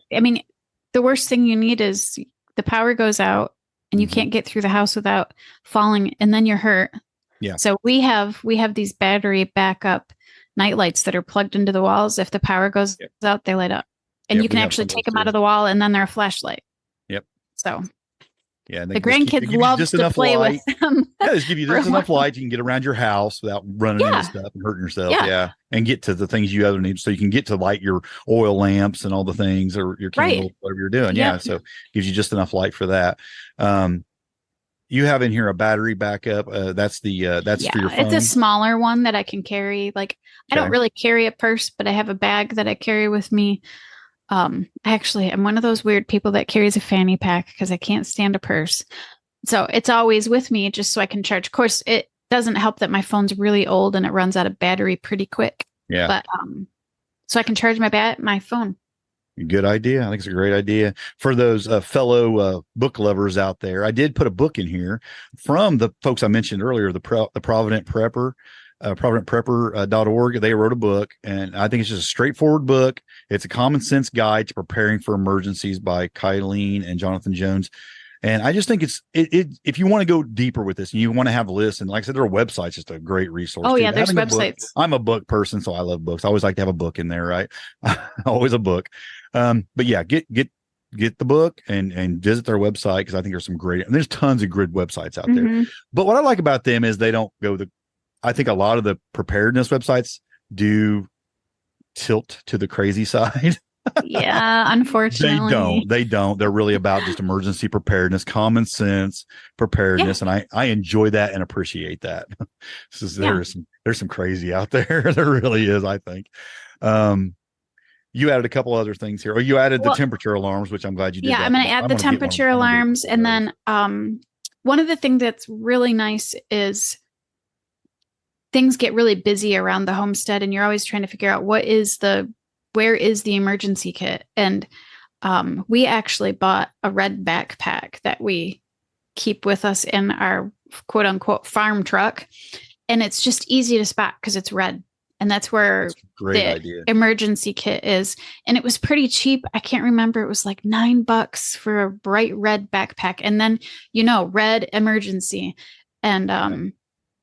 The worst thing you need is the power goes out and you can't get through the house without falling, and then you're hurt. Yeah. So we have these battery backup night lights that are plugged into the walls. If the power goes out, they light up. And Yep, you can we have actually some of take those them out too. of the wall, and then they're a flashlight. Yep. So Yeah, and the they grandkids give you love just to enough play light. with them. Yeah, just give you just enough light you can get around your house without running into Yeah. stuff and hurting yourself. Yeah. Yeah, and get to the things you other need, so you can get to light your oil lamps and all the things, or your candles, whatever you're doing. Yeah, Yep. so gives you just enough light for that. You have in here a battery backup. That's for your phone. It's a smaller one that I can carry. Like, I don't really carry a purse, but I have a bag that I carry with me. Actually, I'm one of those weird people that carries a fanny pack because I can't stand a purse. So it's always with me just so I can charge. Of course, it doesn't help that my phone's really old and it runs out of battery pretty quick. Yeah. But so I can charge my phone. Good idea. I think it's a great idea for those fellow book lovers out there. I did put a book in here from the folks I mentioned earlier, the Provident Prepper, providentprepper.org. They wrote a book, and I think it's just a straightforward book. It's a common sense guide to preparing for emergencies by Kylene and Jonathan Jones. And I just think it's if you want to go deeper with this and you want to have lists, and like I said, their website's just a great resource. Oh, too. yeah, there's websites. I'm a book person, so I love books. I always like to have a book in there, right? Always a book. But yeah, get the book and visit their website, because I think there's tons of good websites out there. But what I like about them is they don't go I think a lot of the preparedness websites do tilt to the crazy side. Yeah, unfortunately. They don't. They're really about just emergency preparedness, common sense preparedness. And I enjoy that and appreciate that. There's some crazy out there. There really is, I think. You added a couple other things here. Or you added the temperature alarms, which I'm glad you did. Yeah, I'm going to add the temperature alarms. And then one of the things that's really nice is things get really busy around the homestead, and you're always trying to figure out where is the emergency kit. And we actually bought a red backpack that we keep with us in our quote unquote farm truck. And it's just easy to spot because it's red. And that's where emergency kit is. And it was pretty cheap. I can't remember. It was like $9 for a bright red backpack. And then, red emergency.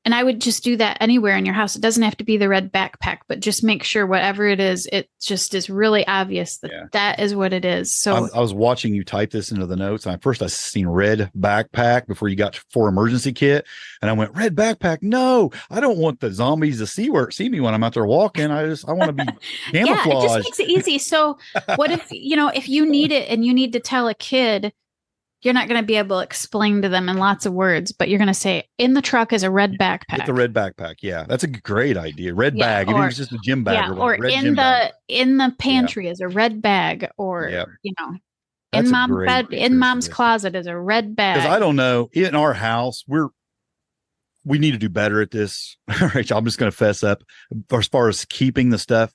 And I would just do that anywhere in your house. It doesn't have to be the red backpack, but just make sure whatever it is, it just is really obvious that is what it is. So I was watching you type this into the notes. And first I seen red backpack before you got for emergency kit. And I went, red backpack. No, I don't want the zombies to see me when I'm out there walking. I want to be camouflaged. Yeah, it just makes it easy. So what if, if you need it and you need to tell a kid, you're not going to be able to explain to them in lots of words, but you're going to say, in the truck is a red backpack. Get the red backpack. Yeah, that's a great idea. Red bag. Even if it's just a gym bag. Yeah, or in the pantry is a red bag, or in mom's closet is a red bag. Because I don't know, in our house, we need to do better at this. Rachel, I'm just going to fess up as far as keeping the stuff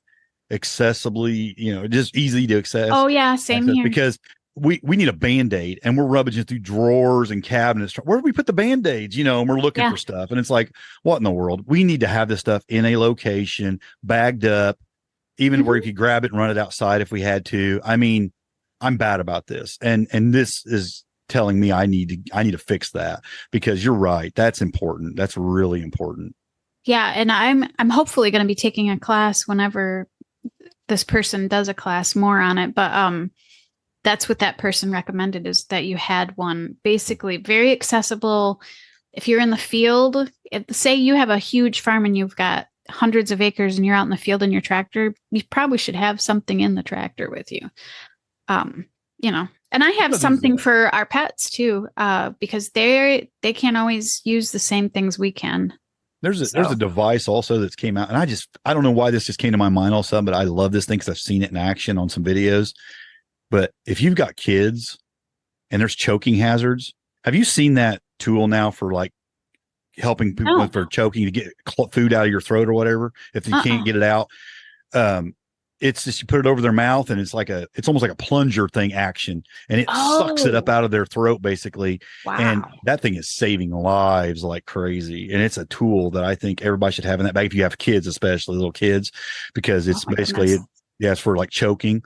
accessibly, just easy to access. Oh yeah, same here. Because we need a Band-Aid, and we're rummaging through drawers and cabinets. Where do we put the Band-Aids? And we're looking for stuff. And it's like, what in the world? We need to have this stuff in a location, bagged up, even where you could grab it and run it outside if we had to. I mean, I'm bad about this. And this is telling me I need to fix that, because you're right. That's important. That's really important. Yeah. And I'm hopefully going to be taking a class whenever this person does a class more on it. But, that's what that person recommended, is that you had one basically very accessible. If you're in the field, say you have a huge farm and you've got hundreds of acres and you're out in the field in your tractor, you probably should have something in the tractor with you. And I have something for our pets too, because they can't always use the same things we can. There's a device also that's came out, and I don't know why this just came to my mind all of a sudden, but I love this thing because I've seen it in action on some videos. But if you've got kids and there's choking hazards, have you seen that tool now for like helping people for choking to get food out of your throat or whatever, if you can't get it out? It's just, you put it over their mouth, and it's almost like a plunger thing action, and it sucks it up out of their throat basically. Wow. And that thing is saving lives like crazy. And it's a tool that I think everybody should have in that bag if you have kids, especially little kids, because it's it's for like choking.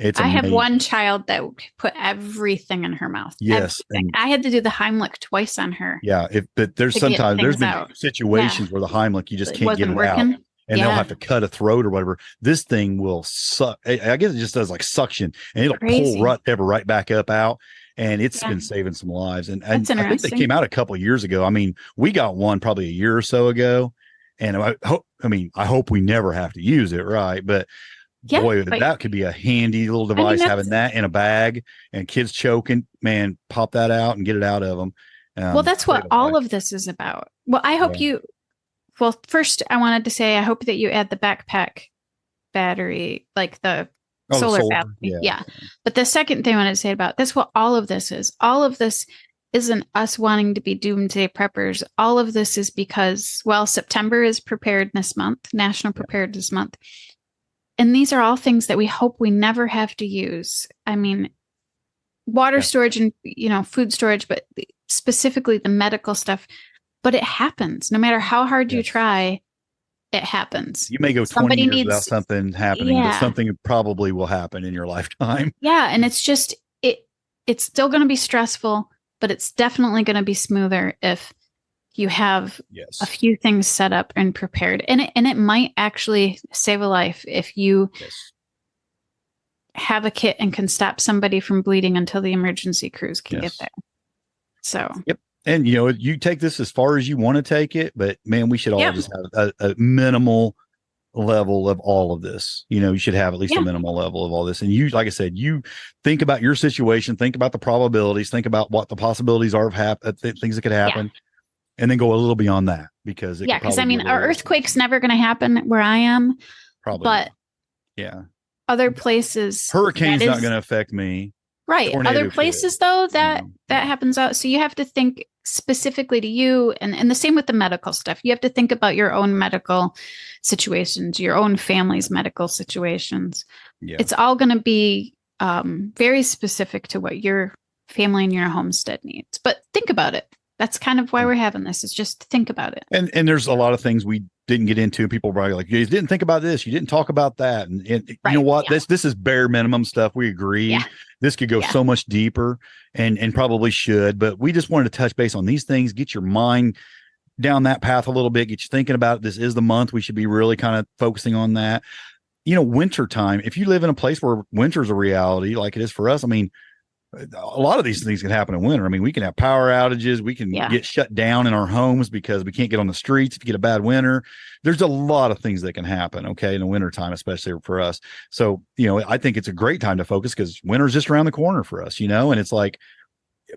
I have one child that put everything in her mouth. Yes. I had to do the Heimlich twice on her. Yeah. There's been situations where the Heimlich, you just can't get it out. and they'll have to cut a throat or whatever. This thing will suck. I guess it just does like suction, and it'll pull right back up out. And it's been saving some lives. And I think they came out a couple of years ago. I mean, we got one probably a year or so ago. And I hope we never have to use it, right? But boy, that could be a handy little device, having that in a bag, and kids choking, man, pop that out and get it out of them. Well, that's what all of this is about. Well, I hope first I wanted to say, I hope that you add the backpack battery, like the solar battery. Yeah. But the second thing I wanted to say about that's what all of this is. All of this isn't us wanting to be doomsday preppers. All of this is because, September is Preparedness Month, National Preparedness Month. And these are all things that we hope we never have to use. I mean, water storage and, food storage, but specifically the medical stuff. But it happens. No matter how hard you try, it happens. You may go 20 years without something happening, but something probably will happen in your lifetime. Yeah. And it's just, it's still going to be stressful, but it's definitely going to be smoother if you have a few things set up and prepared. And it might actually save a life if you have a kit and can stop somebody from bleeding until the emergency crews can get there. So, And, you take this as far as you want to take it, but man, we should all just have a minimal level of all of this. You should have at least a minimal level of all this. And you, like I said, you think about your situation, think about the probabilities, think about what the possibilities are of things that could happen, and then go a little beyond that, because because an earthquake's never going to happen where I am, probably, but other places, hurricane's not going to affect me. Right. Other places, though, that happens out. So you have to think specifically to you, and the same with the medical stuff. You have to think about your own medical situations, your own family's medical situations. It's all going to be very specific to what your family and your homestead needs. But think about it. That's kind of why we're having this, is just think about it. And there's a lot of things we didn't get into. People probably like, you didn't think about this. You didn't talk about that. And you know what? This is bare minimum stuff. We agree. This could go so much deeper and probably should, but we just wanted to touch base on these things, get your mind down that path a little bit, get you thinking about it. This is the month. We should be really kind of focusing on that. Winter time, if you live in a place where winter's a reality, like it is for us, I mean, a lot of these things can happen in winter. I mean, we can have power outages. We can get shut down in our homes because we can't get on the streets. If you get a bad winter, there's a lot of things that can happen. Okay. In the wintertime, especially for us. So, I think it's a great time to focus because winter's just around the corner for us, and it's like,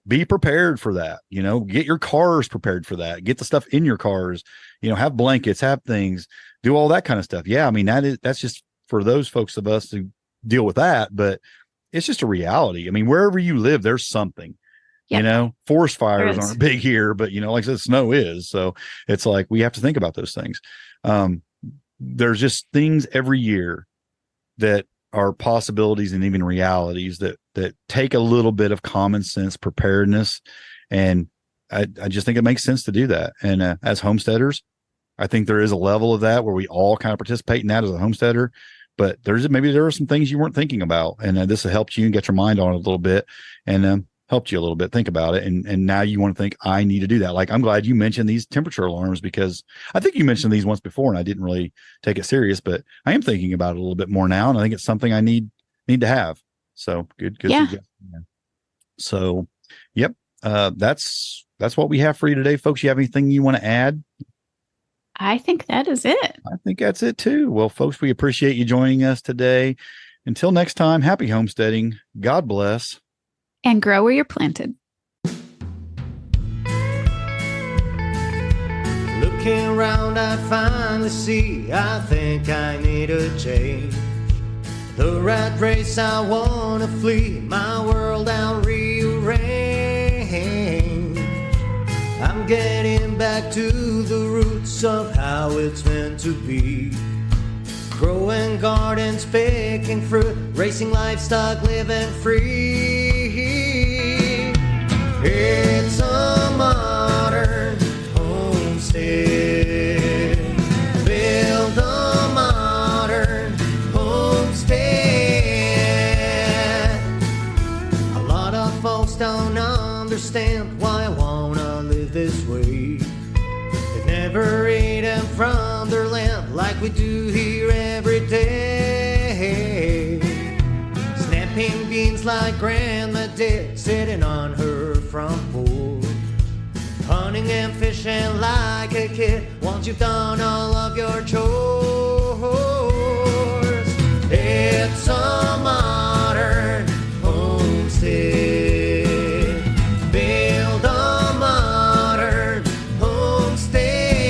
be prepared for that, get your cars prepared for that, get the stuff in your cars, have blankets, have things, do all that kind of stuff. Yeah. I mean, that's just for those folks of us to deal with that, but it's just a reality. I mean, wherever you live, there's something, forest fires aren't big here, but like I said, snow is. So it's like, we have to think about those things. There's just things every year that are possibilities and even realities that take a little bit of common sense preparedness. And I just think it makes sense to do that. And as homesteaders, I think there is a level of that where we all kind of participate in that as a homesteader. But maybe there are some things you weren't thinking about, and this has helped you and get your mind on it a little bit, and helped you a little bit think about it. And now you want to think, I need to do that. Like, I'm glad you mentioned these temperature alarms, because I think you mentioned these once before and I didn't really take it serious, but I am thinking about it a little bit more now. And I think it's something I need to have. So good. Suggestion. So, that's what we have for you today, folks. You have anything you want to add? I think that is it. I think that's it too. Well, folks, we appreciate you joining us today. Until next time, happy homesteading. God bless. And grow where you're planted. Looking around, I finally see, I think I need a change. The rat race, I want to flee, my world I'll rearrange. I'm getting back to the roots of how it's meant to be. Growing gardens, picking fruit, racing livestock, living free. It's a modern homestead. Build a modern homestead. A lot of folks don't understand why I wanna live this way. They've never eaten from their land like we do here every day. Snapping beans like Grandma did, sitting on her front porch. Hunting and fishing like a kid once you've done all of your chores. It's a modern homestead. Build a modern homestead.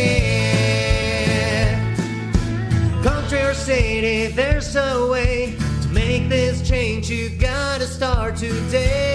Country or city, there's a way to make this change. You gotta start today.